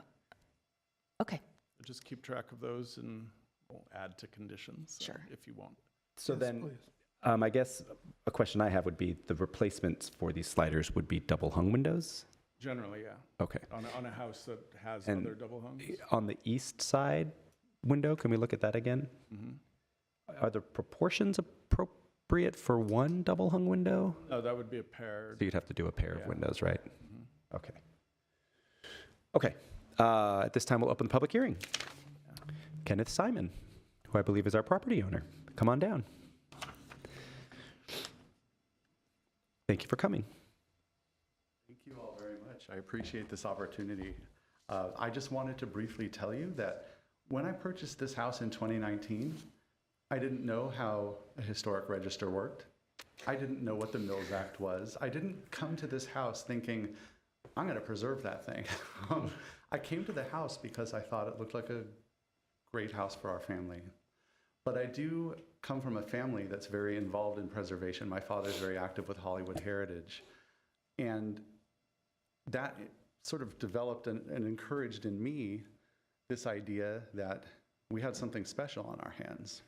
Okay, Just keep track of those and we'll add to conditions. Sure. If you want. So Yes, then, please. I guess a question I have would be, the replacements for these sliders would be double hung windows? Generally, yeah. Okay. On a house that has And other double hungs. On the east side window, can we look at that again? Mhm. Are the proportions appropriate for one double hung window? No, that would be a pair. So you'd have to do a pair of Yeah. windows, right? Mhm. Okay. Okay. At this time, we'll open the public hearing. Kenneth Simon, who I believe is our property owner. Come on down. Thank you for coming. Thank you all very much. I appreciate this opportunity. I just wanted to briefly tell you that when I purchased this house in 2019, I didn't know how a historic register worked. I didn't know what the Mills Act was. I didn't come to this house thinking, I'm going to preserve that thing. I came to the house because I thought it looked like a great house for our family. But I do come from a family that's very involved in preservation. My father's very active with Hollywood Heritage. And that sort of developed and encouraged in me this idea that we had something special on our hands.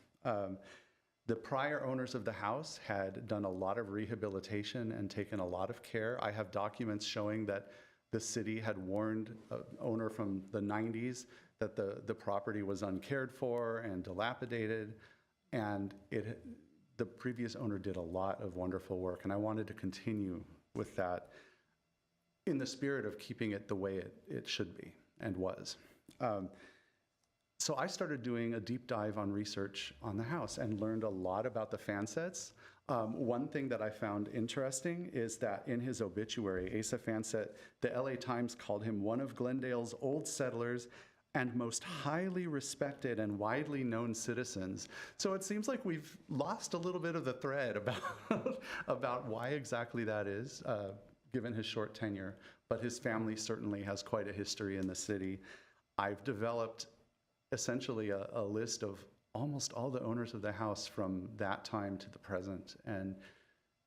The prior owners of the house had done a lot of rehabilitation and taken a lot of care. I have documents showing that the city had warned an owner from the 90s that the property was uncared for and dilapidated, and the previous owner did a lot of wonderful work, and I wanted to continue with that in the spirit of keeping it the way it should be and was. So I started doing a deep dive on research on the house and learned a lot about the Fansets. One thing that I found interesting is that in his obituary, Asa Fansett, the LA Times called him one of Glendale's old settlers and most highly respected and widely known citizens. So it seems like we've lost a little bit of the thread about why exactly that is, given his short tenure. But his family certainly has quite a history in the city. I've developed essentially a list of almost all the owners of the house from that time to the present. And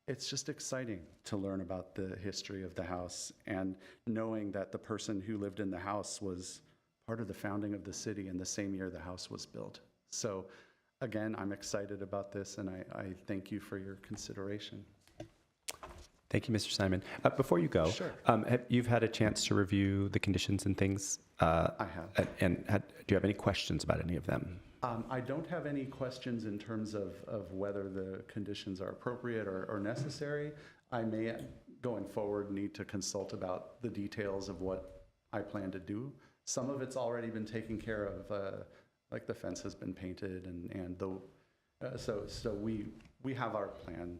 it's just exciting to learn about the history of the house and knowing that the person who lived in the house was part of the founding of the city in the same year the house was built. So again, I'm excited about this, and I thank you for your consideration. Thank you, Mr. Simon. Before you go, you've had a chance to review the conditions and things. I have. Do you have any questions about any of them? I don't have any questions in terms of whether the conditions are appropriate or necessary. I may, going forward, need to consult about the details of what I plan to do. Some of it's already been taken care of, like the fence has been painted so we have our plan,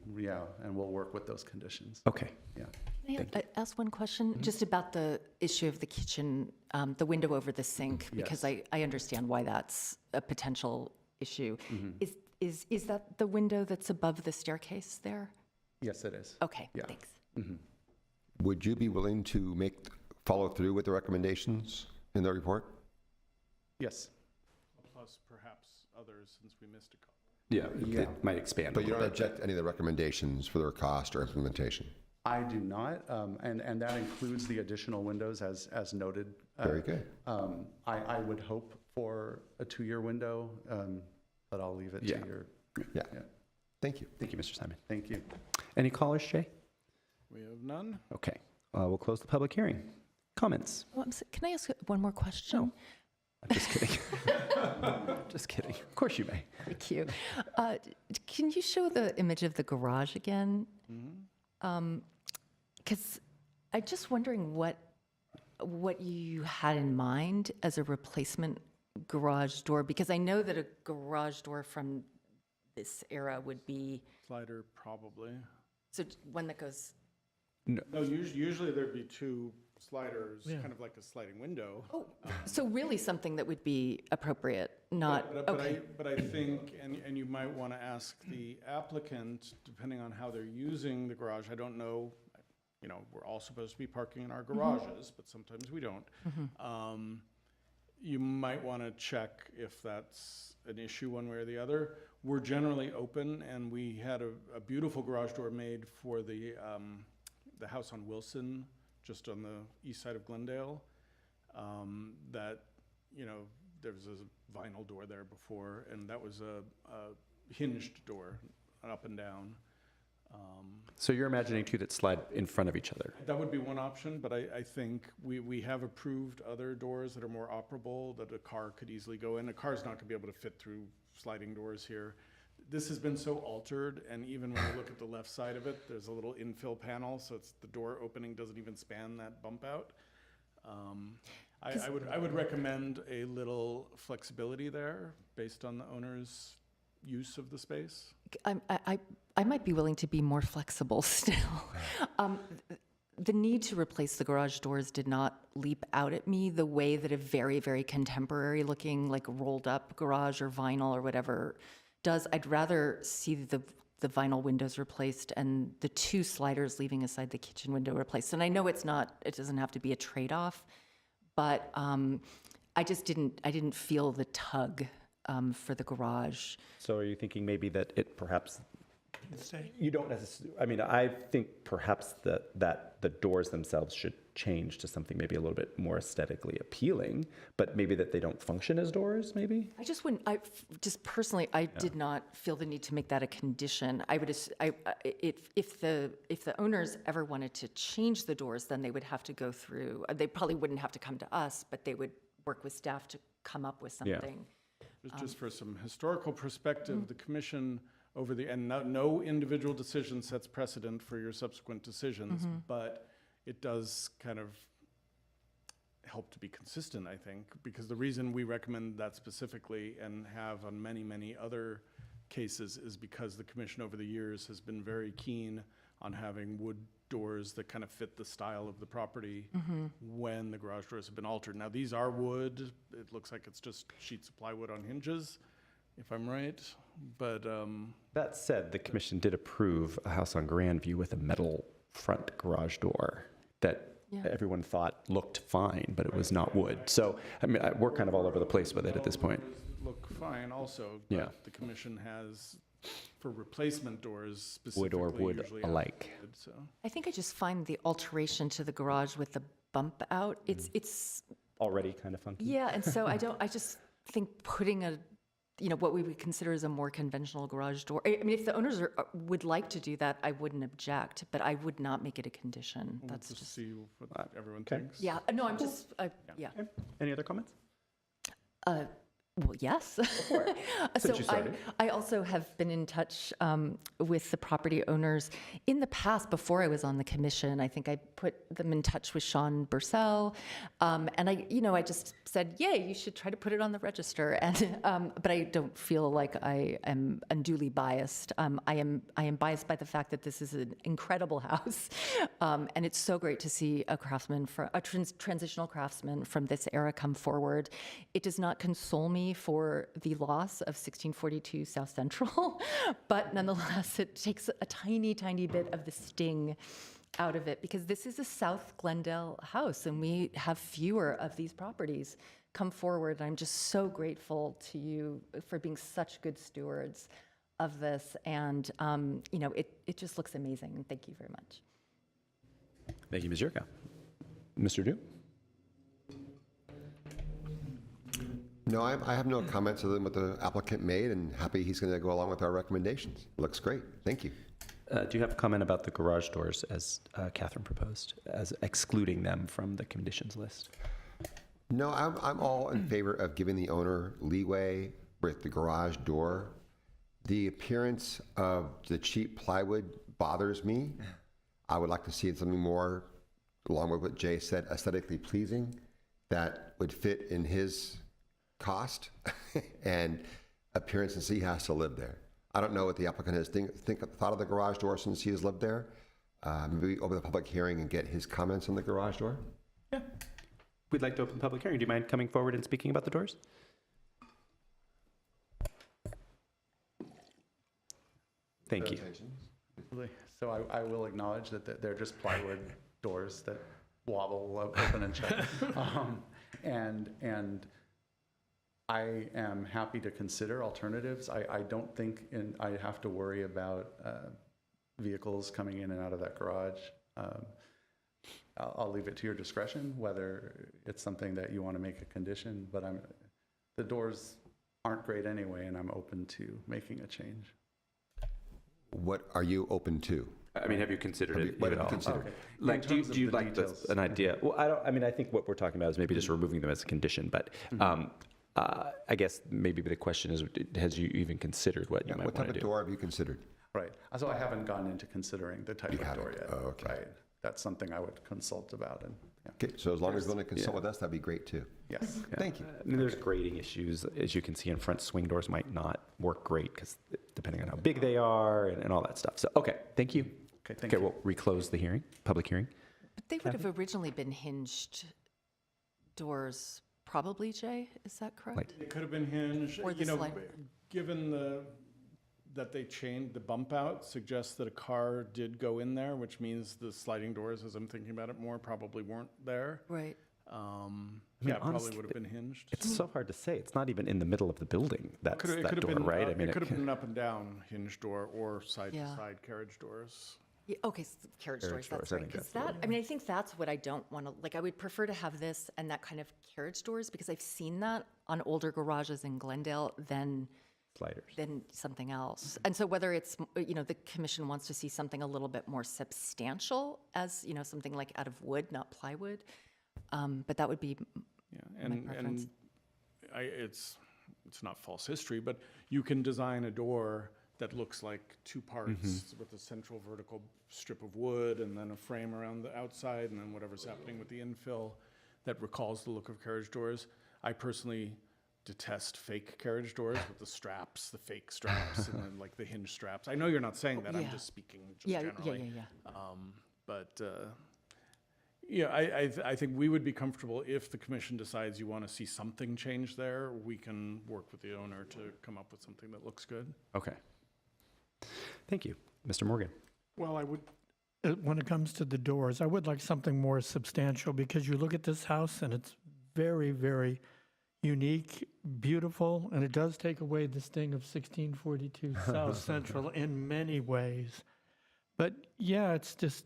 and we'll work with those conditions. Okay. Yeah. May I ask one question just about the issue of the kitchen, the window over the sink? Because I understand why that's a potential issue. Is that the window that's above the staircase there? Yes, it is. Okay, Yeah. thanks. Would you be willing to follow through with the recommendations in the report? Yes. Plus perhaps others, since we missed a couple. Yeah, it might expand. But you don't object to any of the recommendations for their cost or implementation? I do not, and that includes the additional windows as noted. Very good. I would hope for a 2-year window, but I'll leave it to your. Yeah. Thank you. Thank you, Mr. Simon. Thank you. Any callers, Shay? We have none? Okay. We'll close the public hearing. Comments? Oh, can I ask one more question? No. I'm just kidding. Just kidding. Of course you may. Thank you. Can you show the image of the garage again? Because I'm just wondering what you had in mind as a replacement garage door, because I know that a garage door from this era would be, Slider, probably. so one that goes, No, usually there'd be two sliders, kind of like a sliding window. oh, so really something that would be appropriate, not, okay. But I think, and you might want to ask the applicant, depending on how they're using the garage, I don't know, we're all supposed to be parking in our garages, but sometimes we don't. You might want to check if that's an issue one way or the other. We're generally open, and we had a beautiful garage door made for the house on Wilson, just on the east side of Glendale, that, there was a vinyl door there before, and that was a hinged door, up and down. So you're imagining two that slide in front of each other? That would be one option, but I think we have approved other doors that are more operable, that a car could easily go in. A car's not gonna be able to fit through sliding doors here. This has been so altered, and even when you look at the left side of it, there's a little infill panel, so the door opening doesn't even span that bump out. I would recommend a little flexibility there based on the owner's use of the space. I might be willing to be more flexible still. The need to replace the garage doors did not leap out at me the way that a very, very contemporary looking, like rolled up garage or vinyl or whatever does. I'd rather see the vinyl windows replaced and the two sliders leaving aside the kitchen window replaced. And I know it doesn't have to be a trade-off, but I didn't feel the tug for the garage. So are you thinking maybe that it perhaps, Say, you don't necessarily, I mean, I think perhaps that the doors themselves should change to something maybe a little bit more aesthetically appealing, but maybe that they don't function as doors, maybe? I just wouldn't, just personally, I did not feel the need to make that a condition. I would, if the owners ever wanted to change the doors, then they would have to go through, they probably wouldn't have to come to us, but they would work with staff to come up with something. Just for some historical perspective, the commission and no individual decision sets precedent for your subsequent decisions, but it does kind of help to be consistent, I think, because the reason we recommend that specifically and have on many, many other cases is because the commission over the years has been very keen on having wood doors that kind of fit the style of the property when the garage doors have been altered. Now, these are wood. It looks like it's just sheets of plywood on hinges, if I'm right, but That said, the commission did approve a house on Grandview with a metal front garage door that everyone thought looked fine, but it was not wood. So, I mean, we're kind of all over the place with it at this point. look fine also. Yeah. But the commission has, for replacement doors Wood specifically, or wood usually alike. advocated, so. I think I just find the alteration to the garage with the bump out, it's Already kind of funky? yeah, and so I just think putting what we would consider as a more conventional garage door. I mean, if the owners would like to do that, I wouldn't object, but I would not make it a condition. We'll That's just just, see what everyone okay. thinks. yeah, no, I'm just, yeah. Any other comments? Well, yes. Since you started. I also have been in touch with the property owners in the past. Before I was on the commission, I think I put them in touch with Sean Bursell, and I just said, "Yay, you should try to put it on the register." And but I don't feel like I am unduly biased. I am biased by the fact that this is an incredible house, and it's so great to see a craftsman, transitional craftsman from this era come forward. It does not console me for the loss of 1642 South Central, but nonetheless, it takes a tiny, tiny bit of the sting out of it, because this is a South Glendale house, and we have fewer of these properties come forward. And I'm just so grateful to you for being such good stewards of this, and it just looks amazing, and thank you very much. Thank you, Ms. Yurka. Mr. Du? No, I have no comments other than what the applicant made, and happy he's going to go along with our recommendations. Looks great. Thank you. Do you have a comment about the garage doors as Catherine proposed, as excluding them from the conditions list? No, I'm all in favor of giving the owner leeway with the garage door. The appearance of the cheap plywood bothers me. I would like to see something more, along with what Jay said, aesthetically pleasing, that would fit in his cost and appearance, since he has to live there. I don't know what the applicant has thought of the garage door since he has lived there. Maybe open the public hearing and get his comments on the garage door. Yeah. We'd like to open the public hearing. Do you mind coming forward and speaking about the doors? Thank you. So I will acknowledge that they're just plywood doors that wobble open and shut. And I am happy to consider alternatives. I don't think I have to worry about vehicles coming in and out of that garage. I'll leave it to your discretion whether it's something that you want to make a condition, but the doors aren't great anyway, and I'm open to making a change. What are you open to? I mean, have you considered it What at have all? you considered? Okay. Like, In do terms of you the like details. an idea? Well, I think what we're talking about is maybe just removing them as a condition, but I guess maybe the question is, has you even considered what you might What want type to of do? door have you considered? Right. So I haven't gone into considering the type You of door haven't? yet. Oh, okay. Right. That's something I would consult about. And yeah. Okay, so as long as you're willing to consult with us, that'd be great too. Yes. Yeah. Thank you. I mean, there's grading issues. As you can see in front, swing doors might not work great because depending on how big they are and all that stuff. So, okay, thank you. Okay, thank you. We'll reclose the hearing, public hearing. But they would have originally been hinged doors, probably, Jay? Is that correct? It could have been hinged, Or the slide. given that they chained the bump out suggests that a car did go in there, which means the sliding doors, as I'm thinking about it more, probably weren't there. Right. Yeah, it honestly, probably would have been hinged. It's so hard to say. It's not even in the middle of the building. That's It that could have door, been, right? I mean, it could have been an up and down hinge door or side to Yeah. side carriage doors. Yeah, okay, carriage doors, doors, that's I right. think 'Cause that's I mean, I think that's what I don't want to, like, I would prefer to have this and that kind of carriage doors, because I've seen that on older garages in Glendale than sliders. something else. And so whether it's, the commission wants to see something a little bit more substantial as, something like out of wood, not plywood, but that would be, Yeah, preference. it's not false history, but you can design a door that looks like two parts with a central vertical strip of wood and then a frame around the outside and then whatever's happening with the infill that recalls the look of carriage doors. I personally detest fake carriage doors with the straps, the fake straps, and then like the hinge straps. I know you're not saying that. I'm Yeah. just speaking just yeah, generally. yeah. But I think we would be comfortable if the commission decides you want to see something change there. We can work with the owner to come up with something that looks good. Okay. Thank you. Mr. Morgan. Well, I would, when it comes to the doors, I would like something more substantial, because you look at this house and it's very, very unique, beautiful, and it does take away the sting of 1642 South Central in many ways. But yeah, it's just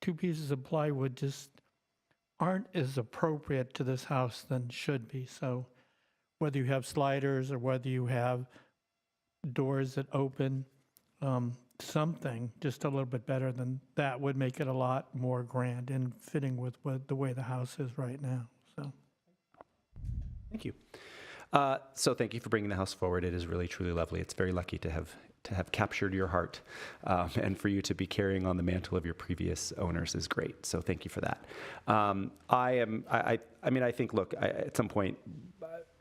two pieces of plywood just aren't as appropriate to this house than should be. So whether you have sliders or whether you have doors that open, something just a little bit better than that would make it a lot more grand and fitting with the way the house is right now, so. Thank you. So thank you for bringing the house forward. It is really, truly lovely. It's very lucky to have captured your heart, and for you to be carrying on the mantle of your previous owners is great. So thank you for that. I think, look, at some point,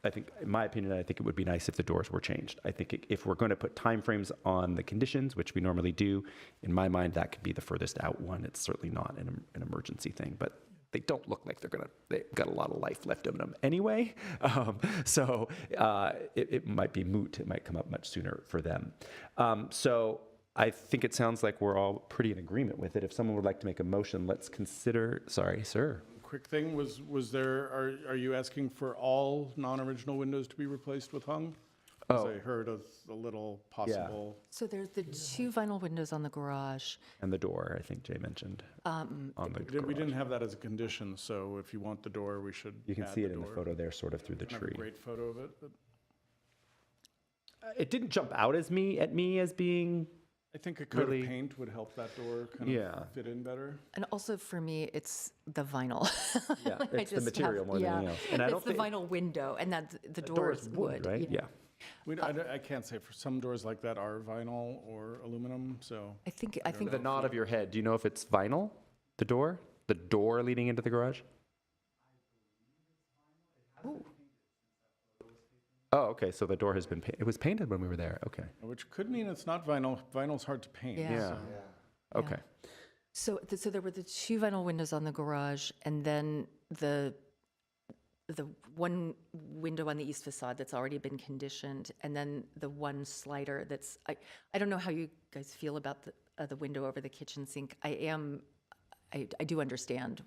I think, in my opinion, I think it would be nice if the doors were changed. I think if we're going to put timeframes on the conditions, which we normally do, in my mind, that could be the furthest out one. It's certainly not an emergency thing, but they don't look like they've got a lot of life left in them anyway. So it might be moot. It might come up much sooner for them. So I think it sounds like we're all pretty in agreement with it. If someone would like to make a motion, let's consider, sorry, sir. Quick thing, was there, are you asking for all non-original windows to be replaced with hung? 'Cause I heard of a little possible. So there's the 2 vinyl windows on the garage. And the door, I think Jay mentioned. On the We didn't garage. have that as a condition, so if you want the door, we should You can add see it in the door. photo there, sort of through the I don't have tree. a great photo of it, but It didn't jump out at me as being. I think a coat Really- of paint would help that door kind Yeah. of fit in better. And also for me, it's the vinyl. Yeah, I it's the just material more than anything else. And I It's don't the think vinyl window, and that the the door is doors wood, right? you know. Yeah. I can't say, for some doors like that are vinyl or aluminum, so. I think The nod of your head. Do you know if it's vinyl? The door leading into the garage. Oh, okay. So the door has been. It was painted when we were there. Okay. Which could mean it's not vinyl. Vinyl's hard to paint. Yeah. Yeah. so- Okay. So there were the 2 vinyl windows on the garage, and then the one window on the east facade that's already been conditioned, and then the one slider that's, I don't know how you guys feel about the window over the kitchen sink. I do understand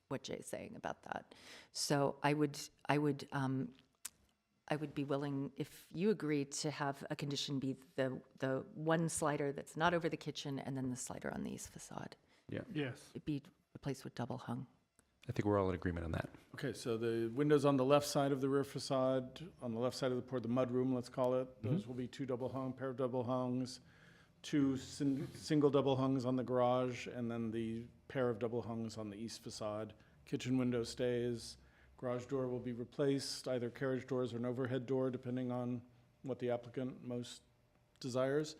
what Jay's saying about that. So I would be willing, if you agree, to have a condition be the one slider that's not over the kitchen, and then the slider on the east facade. Yes. It'd be replaced with double hung. I think we're all in agreement on that. Okay, so the windows on the left side of the rear facade, on the left side of the mudroom, let's call it, those will be 2 double hung, pair of double hungs, 2 single double hungs on the garage, and then the pair of double hungs on the east facade. Kitchen window stays. Garage door will be replaced, either carriage doors or an overhead door, depending on what the applicant most desires.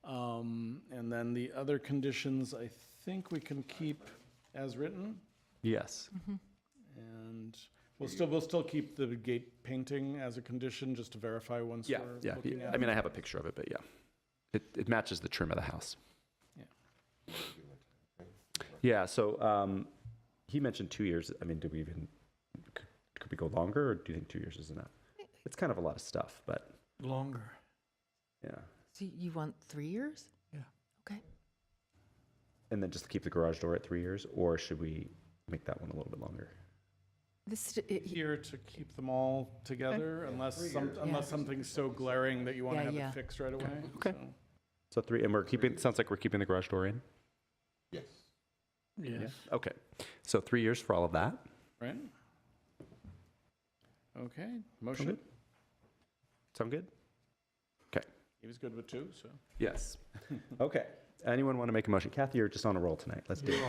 And then the other conditions, I think we can keep as written. Yes. And we'll still keep the gate painting as a condition, just to verify once Yeah. we're Yeah. looking at I it. mean, I have a picture of it, but yeah, it matches the trim of the house. Yeah. Yeah. So he mentioned 2 years. I mean, could we go longer, or do you think 2 years is enough? It's kind of a lot of stuff, but Longer. yeah. So you want 3 years? Yeah. Okay. And then just keep the garage door at 3 years, or should we make that one a little bit longer? Here to keep them all together, unless something's so glaring that you want to Yeah, have yeah. it fixed right away. Okay. so. So 3, and sounds like we're keeping the garage door in? Yes. Yes. Okay. So 3 years for all of that. Right? Okay, motion. Sound good? Okay. He was good with 2, so. Yes. Okay. Anyone want to make a motion? Kathy, you're just on a roll tonight. Let's do it.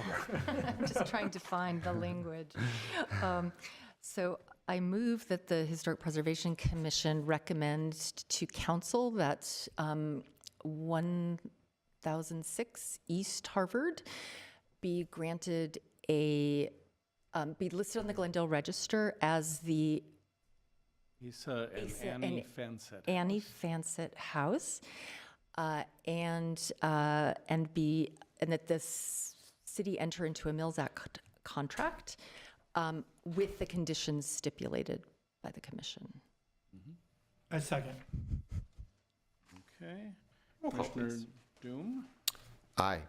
I'm just trying to find the language. So I move that the Historic Preservation Commission recommend to council that 1006 East Harvard be granted be listed on the Glendale Register as the He's an Annie Fansett. Annie Fansett House, and that this city enter into a Mills Act contract with the conditions stipulated by the commission. I second. Okay. Commissioner Doom, Aye.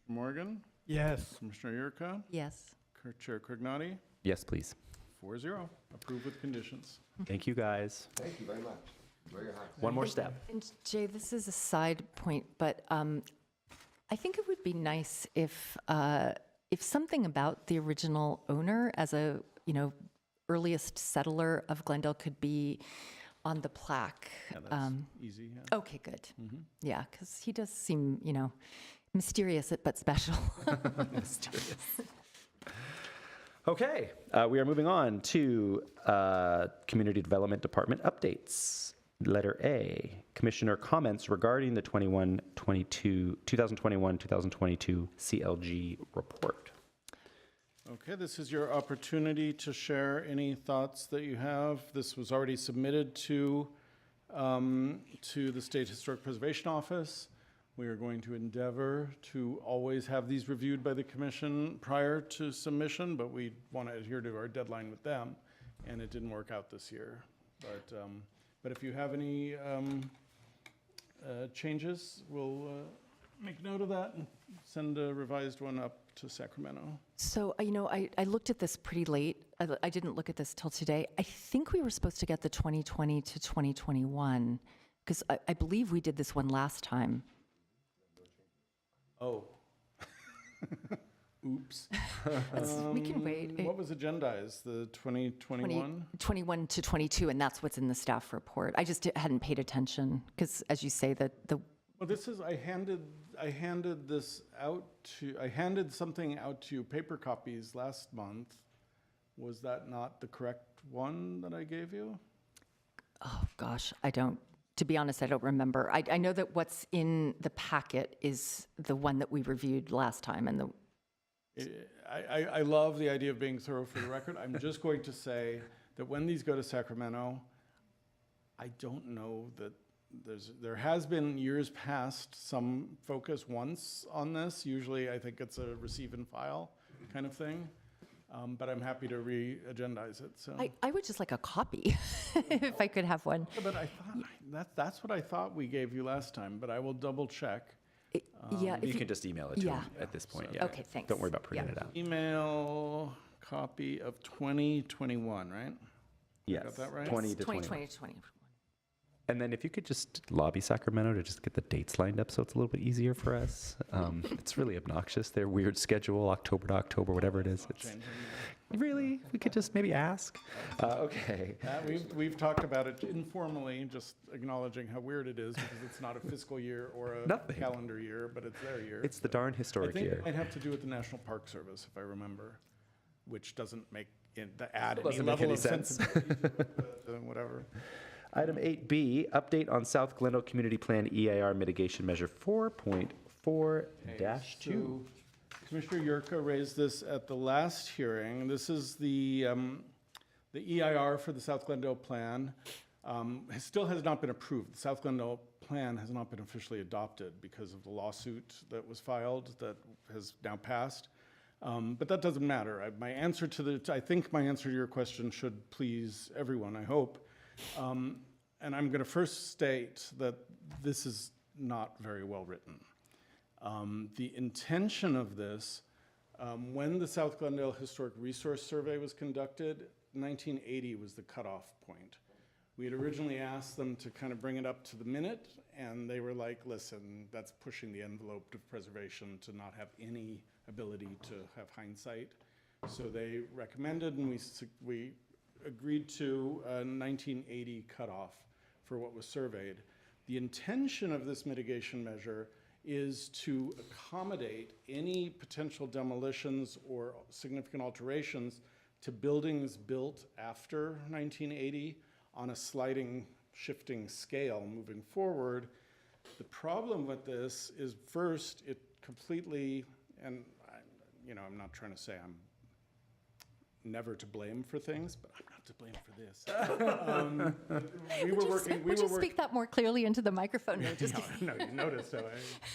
Morgan, Yes. Commissioner Yurka, Yes. Chair Crignati, Yes, please. 4-0, approved with conditions. Thank you, guys. Thank you very much. Enjoy your house. One more step. And Jay, this is a side point, but I think it would be nice if something about the original owner as a earliest settler of Glendale could be on the plaque. Yeah, that's easy, yeah. Okay, good. Yeah, because he does seem, mysterious but special. Mysterious. Okay, we are moving on to Community Development Department updates. Letter A, Commissioner comments regarding the 2021-2022 CLG report. Okay, this is your opportunity to share any thoughts that you have. This was already submitted to the State Historic Preservation Office. We are going to endeavor to always have these reviewed by the commission prior to submission, but we want to adhere to our deadline with them, and it didn't work out this year. But if you have any changes, we'll make note of that and send a revised one up to Sacramento. So, I looked at this pretty late. I didn't look at this till today. I think we were supposed to get the 2020 to 2021, because I believe we did this one last time. Oh. Oops. We can wait. What was agendized, the 2021? 21 to 22, and that's what's in the staff report. I just hadn't paid attention, because as you say, the Well, this is, I handed something out to you, paper copies last month. Was that not the correct one that I gave you? oh gosh, to be honest, I don't remember. I know that what's in the packet is the one that we reviewed last time, and I love the idea of being thorough for the record. I'm just going to say that when these go to Sacramento, I don't know that there has been years past some focus once on this. Usually I think it's a receive and file kind of thing. But I'm happy to re-agendize it, so. I would just like a copy, if I could have one. Yeah, but I thought, that's what I thought we gave you last time, but I will double check. Yeah, You if can just email it to him at this point, yeah. Okay, thanks. Don't worry about printing Yeah. it out. Email copy of 2021, right? Yes. Got that right? 20 to 21. 2020 to 20. And then if you could just lobby Sacramento to just get the dates lined up so it's a little bit easier for us. It's really obnoxious, their weird schedule, October to October, whatever it is. It's, really, we could just maybe ask. Okay. We've talked about it informally, just acknowledging how weird it is because it's not a fiscal year or a Nothing. calendar year, but it's their year. It's the darn I historic think year. it might have to do with the National Park Service, if I remember, which doesn't make add any Doesn't make level any of sense. sensibility to it, but, whatever. Item 8B, update on South Glendale Community Plan EIR Mitigation Measure 4.4-2. So Commissioner Yurka raised this at the last hearing. This is the EIR for the South Glendale Plan. Still has not been approved. The South Glendale Plan has not been officially adopted because of the lawsuit that was filed that has now passed. But that doesn't matter. I think my answer to your question should please everyone, I hope. And I'm going to first state that this is not very well written. The intention of this, when the South Glendale Historic Resource Survey was conducted, 1980 was the cutoff point. We had originally asked them to kind of bring it up to the minute, and they were like, listen, that's pushing the envelope of preservation to not have any ability to have hindsight. So they recommended, and we agreed to a 1980 cutoff for what was surveyed. The intention of this mitigation measure is to accommodate any potential demolitions or significant alterations to buildings built after 1980 on a sliding, shifting scale moving forward. The problem with this is, first, it completely, and I'm not trying to say I'm never to blame for things, but I'm not to blame for this. Would you speak that more clearly into the microphone? No, just No, you noticed how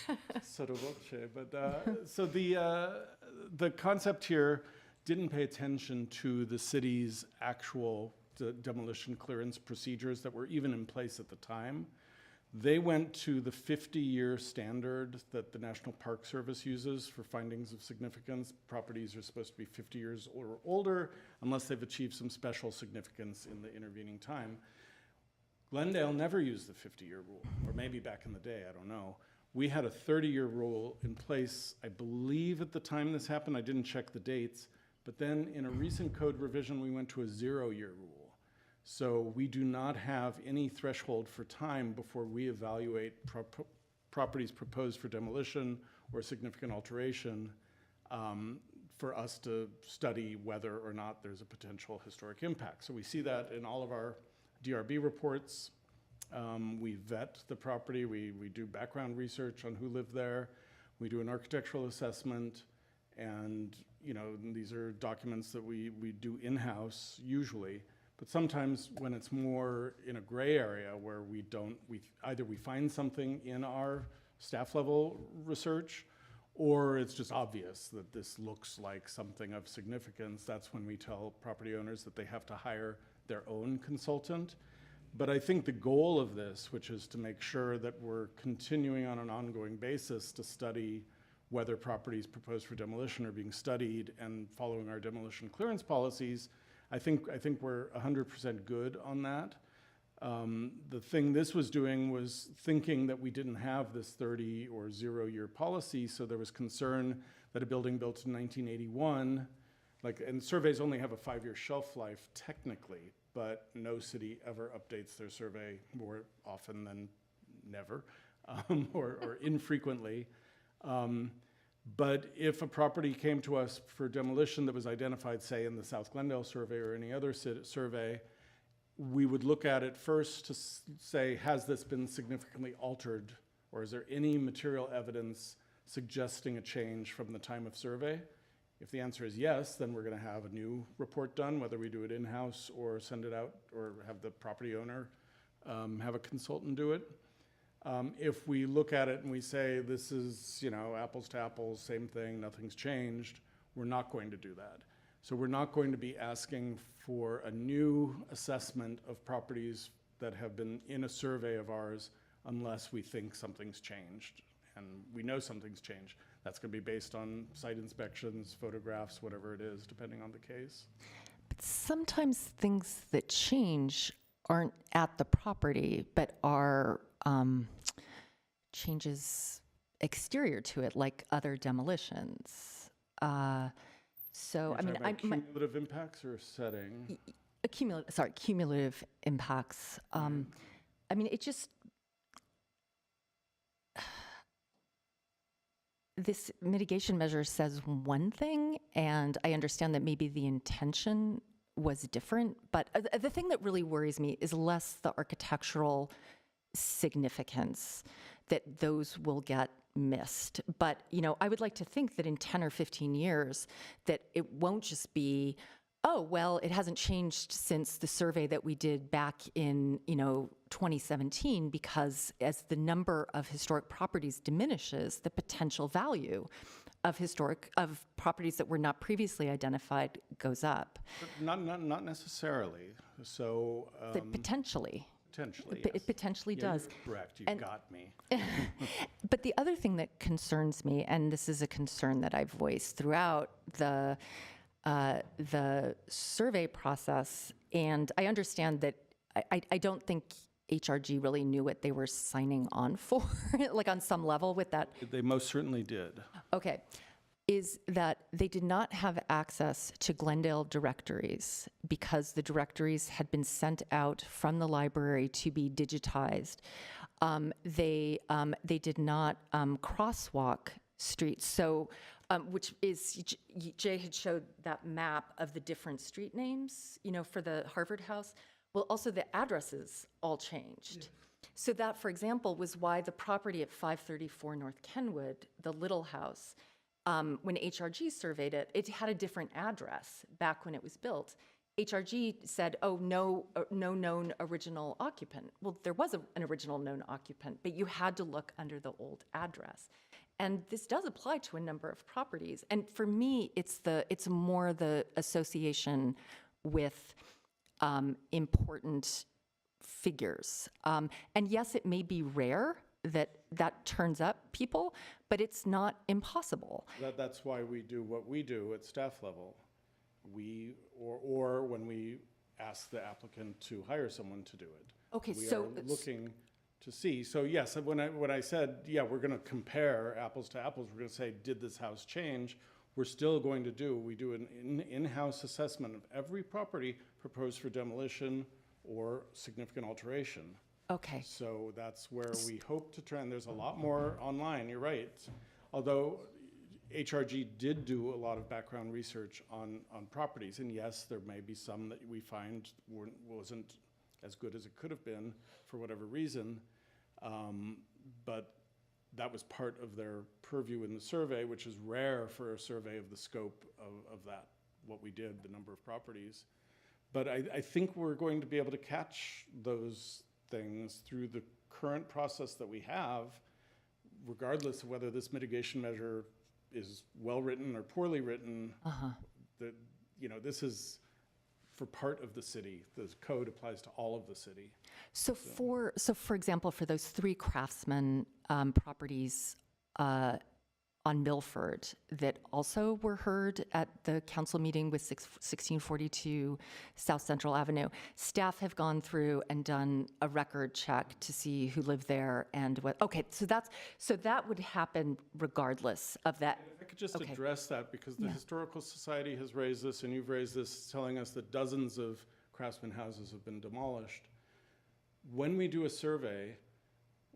I sotto voce. But so the concept here didn't pay attention to the city's actual demolition clearance procedures that were even in place at the time. They went to the 50-year standard that the National Park Service uses for findings of significance. Properties are supposed to be 50 years or older unless they've achieved some special significance in the intervening time. Glendale never used the 50-year rule, or maybe back in the day, I don't know. We had a 30-year rule in place, I believe at the time this happened, I didn't check the dates, But then in a recent code revision, we went to a 0-year rule. So we do not have any threshold for time before we evaluate properties proposed for demolition or significant alteration for us to study whether or not there's a potential historic impact. So we see that in all of our DRB reports. We vet the property, we do background research on who lived there, we do an architectural assessment, and these are documents that we do in-house usually. But sometimes when it's more in a gray area where either we find something in our staff level research, or it's just obvious that this looks like something of significance, that's when we tell property owners that they have to hire their own consultant. But I think the goal of this, which is to make sure that we're continuing on an ongoing basis to study whether properties proposed for demolition are being studied and following our demolition clearance policies, I think we're 100% good on that. The thing this was doing was thinking that we didn't have this 30 or 0-year policy, so there was concern that a building built in 1981, and surveys only have a 5-year shelf life technically, but no city ever updates their survey more often than never, or infrequently. But if a property came to us for demolition that was identified, say, in the South Glendale survey or any other survey, we would look at it first to say, has this been significantly altered, or is there any material evidence suggesting a change from the time of survey? If the answer is yes, then we're going to have a new report done, whether we do it in-house or send it out or have the property owner have a consultant do it. If we look at it and we say, this is, apples to apples, same thing, nothing's changed, we're not going to do that. So we're not going to be asking for a new assessment of properties that have been in a survey of ours unless we think something's changed. And we know something's changed. That's going to be based on site inspections, photographs, whatever it is, depending on the case. But sometimes things that change aren't at the property, but are changes exterior to it, like other demolitions. So, I mean, cumulative impacts or setting? Cumulative impacts. I mean, it just, this mitigation measure says one thing, and I understand that maybe the intention was different, but the thing that really worries me is less the architectural significance, that those will get missed. But, I would like to think that in 10 or 15 years, that it won't just be, oh, well, it hasn't changed since the survey that we did back in, 2017, because as the number of historic properties diminishes, the potential value of properties that were not previously identified goes up. But not necessarily. So Potentially. Potentially, It yes. potentially does. You're correct. You got me. But the other thing that concerns me, and this is a concern that I've voiced throughout the survey process, and I understand that I don't think HRG really knew what they were signing on for, like on some level with that. They most certainly did. Okay. Is that they did not have access to Glendale directories because the directories had been sent out from the library to be digitized. They did not crosswalk streets. So, which is, Jay had showed that map of the different street names, for the Harvard House. Well, also the addresses all changed. Yeah. So that, for example, was why the property at 534 North Kenwood, the Little House, when HRG surveyed it, it had a different address back when it was built. HRG said, oh, no known original occupant. Well, there was an original known occupant, but you had to look under the old address. And this does apply to a number of properties. And for me, it's more the association with important figures. And yes, it may be rare that turns up people, but it's not impossible. That's why we do what we do at staff level. Or when we ask the applicant to hire someone to do it. Okay, we so are looking to see. So yes, when I said, yeah, we're going to compare apples to apples, we're going to say, did this house change? we're still going to do. We do an in-house assessment of every property proposed for demolition or significant alteration. Okay. So that's where we hope to trend. There's a lot more online, you're right. Although HRG did do a lot of background research on properties, and yes, there may be some that we find wasn't as good as it could have been for whatever reason, but that was part of their purview in the survey, which is rare for a survey of the scope of that, what we did, the number of properties. But I think we're going to be able to catch those things through the current process that we have, regardless of whether this mitigation measure is well-written or poorly written. This is for part of the city. The code applies to all of the city. So for example, for those 3 Craftsman properties on Milford that also were heard at the council meeting with 1642 South Central Avenue, staff have gone through and done a record check to see who lived there and what. Okay, so that would happen regardless of that. If I could just Okay. address that, because the Historical Society has raised this, and you've raised this, telling us that dozens of Craftsman houses have been demolished. When we do a survey,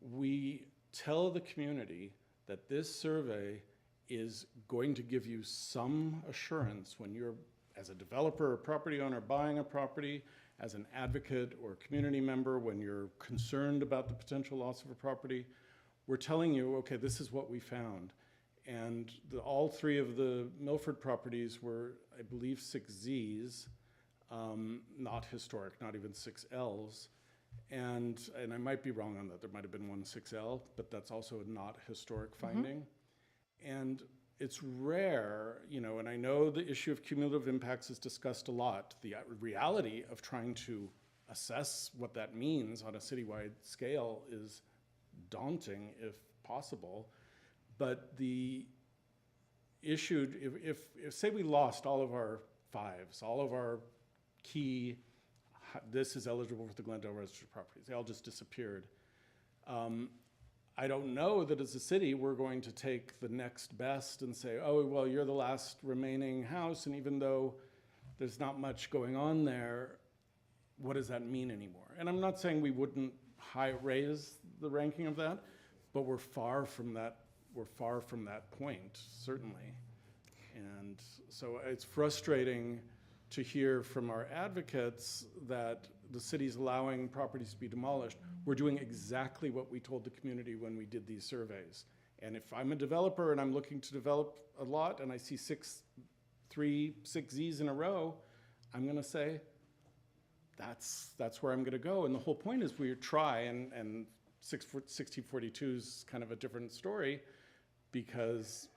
we tell the community that this survey is going to give you some assurance when you're, as a developer or property owner, buying a property, as an advocate or community member, when you're concerned about the potential loss of a property. We're telling you, okay, this is what we found. And all 3 of the Milford properties were, I believe, 6Zs, not historic, not even 6Ls. And I might be wrong on that. There might have been one 6L, but that's also a not historic finding. And it's rare, and I know the issue of cumulative impacts is discussed a lot. The reality of trying to assess what that means on a citywide scale is daunting, if possible. But the issue, if say we lost all of our 5s, all of our key, this is eligible for the Glendale Register properties, they all just disappeared. I don't know that as a city, we're going to take the next best and say, oh, well, you're the last remaining house, and even though there's not much going on there, what does that mean anymore? And I'm not saying we wouldn't raise the ranking of that, but we're far from that point, certainly. And so it's frustrating to hear from our advocates that the city's allowing properties to be demolished. We're doing exactly what we told the community when we did these surveys. And if I'm a developer and I'm looking to develop a lot and I see 6Zs in a row, I'm gonna say, that's where I'm gonna go. And the whole point is we try, and 1642 is kind of a different story, because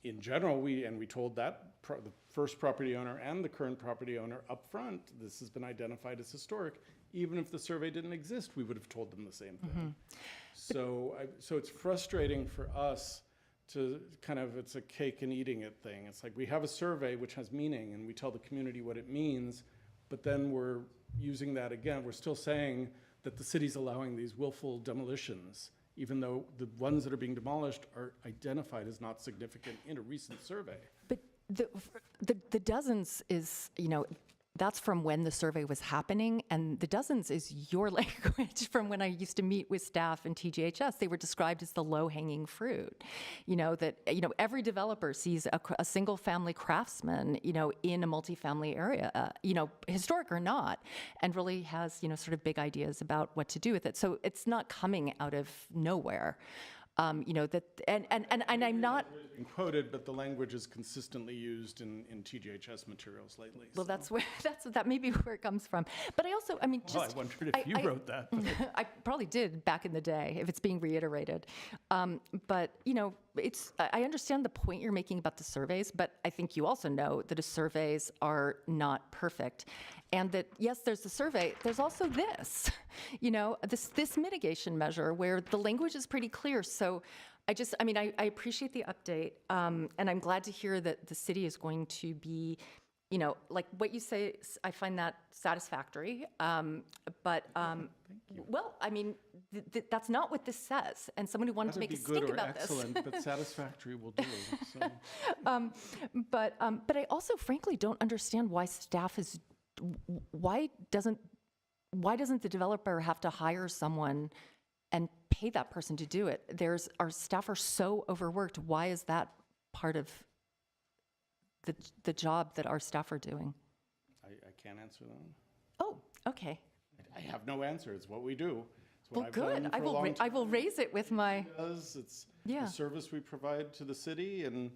in general, we told that the first property owner and the current property owner up front, this has been identified as historic. Even if the survey didn't exist, we would have told them the same thing. So it's frustrating for us to it's a cake and eating it thing. It's like we have a survey which has meaning and we tell the community what it means, but then we're using that again. We're still saying that the city's allowing these willful demolitions, even though the ones that are being demolished are identified as not significant in a recent survey. But the dozens is, that's from when the survey was happening, and the dozens is your language from when I used to meet with staff in TGHS. They were described as the low-hanging fruit. Every developer sees a single-family Craftsman, in a multifamily area, historic or not, and really has, sort of big ideas about what to do with it. So it's not coming out of nowhere. And I'm not Quoted, but the language is consistently used in TGHS materials lately. Well, that may be where it comes from. But I also, I wondered if you wrote that. I probably did back in the day, if it's being reiterated. But I understand the point you're making about the surveys, but I think you also know that the surveys are not perfect. And that, yes, there's the survey, there's also this, this mitigation measure where the language is pretty clear. So I appreciate the update, and I'm glad to hear that the city is going to be, you know, like what you say, I find that satisfactory. But, well, I mean, that's not what this says. And someone who wanted to Either make a be good stink or about this. excellent, but satisfactory will do. So. But I also frankly don't understand why staff is, why doesn't the developer have to hire someone and pay that person to do it? Our staff are so overworked. Why is that part of the job that our staff are doing? I can't answer that. Oh, okay. I have no answer. It's what we do. It's what Well, I've good. done for a long I will raise it with my, It's Yeah. the service we provide to the city, and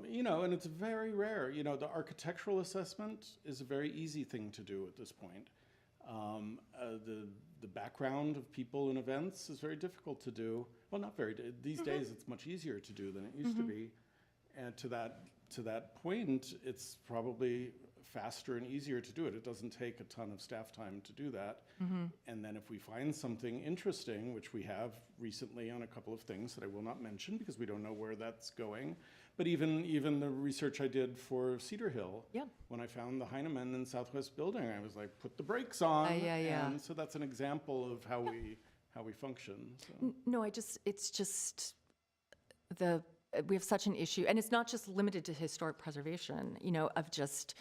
you know, and it's very rare. You know, the architectural assessment is a very easy thing to do at this point. The background of people and events is very difficult to do. Well, not very. These days, it's much easier to do than it used to be. And to that point, it's probably faster and easier to do it. It doesn't take a ton of staff time to do that. And then if we find something interesting, which we have recently on a couple of things that I will not mention because we don't know where that's going, but even the research I did for Cedar Hill, Yeah. when I found the Heinemann in Southwest Building, I was like, put the brakes on. yeah. And so that's an example of how we function. So. no, it's just we have such an issue, and it's not just limited to historic preservation, you know, of just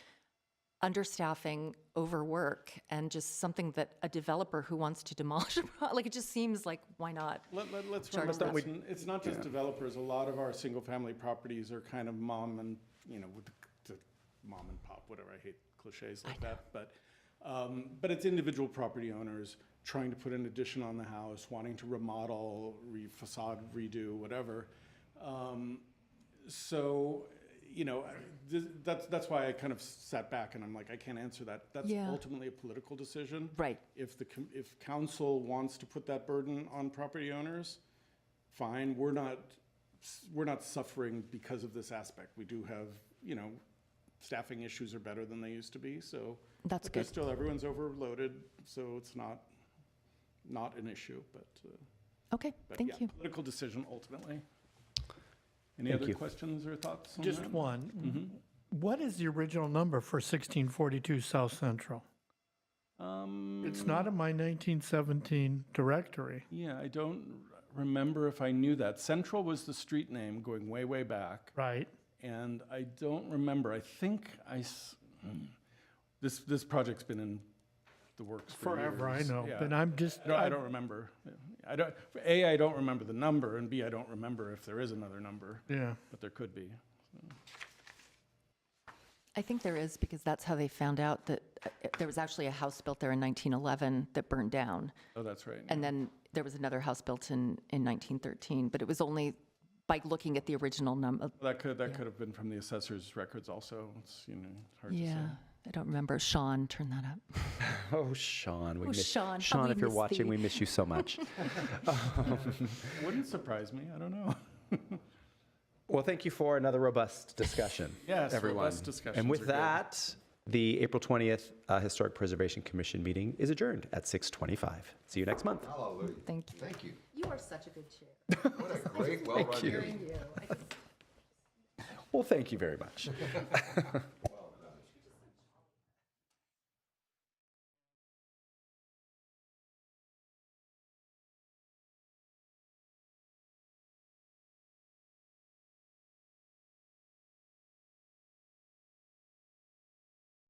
understaffing, overwork, and just something that a developer who wants to demolish, like it just seems like, why not? Let's Charge remember, them. it's not just developers. A lot of our single-family properties are kind of mom and, you know, with the mom and pop, whatever. I hate cliches like that. But it's individual property owners trying to put an addition on the house, wanting to remodel, facade redo, whatever. So, you know, that's why I kind of sat back and I'm like, I can't answer that. That's Yeah. ultimately a political decision. Right. If council wants to put that burden on property owners, fine. We're not suffering because of this aspect. We do have, you know, staffing issues are better than they used to be. So That's but there's good. still everyone's overloaded, so it's not an issue. Okay, But thank yeah, you. political decision ultimately. Any Thank other you. questions or thoughts on Just that? one. What is the original number for 1642 South Central? It's not in my 1917 directory. Yeah, I don't remember if I knew that. Central was the street name going way, way back. Right. And I don't remember. I think this project's been in the works for Forever, I years. know, Yeah. but I'm just, I don't remember. I don't remember the number, and B, I don't remember if there is another number, yeah. but there could be. I think there is, because that's how they found out that there was actually a house built there in 1911 that burned down. Oh, that's right. And then there was another house built in 1913, but it was only by looking at the original number. That could have been from the assessor's records also. It's, you know, hard to say. Yeah, I don't remember. Sean, turn that up. Oh, Sean. Oh, Sean, how Sean, we if you're miss watching, thee. we miss you so much. Wouldn't surprise me. I don't know. Well, thank you for another robust discussion, Yes, everyone. robust discussions And are with good. that, the April 20th Historic Preservation Commission meeting is adjourned at 6:25. See you next month. Hallelujah. Thank you. Thank you. You are such a good chair. What a great, well-run meeting. Well, thank you very much.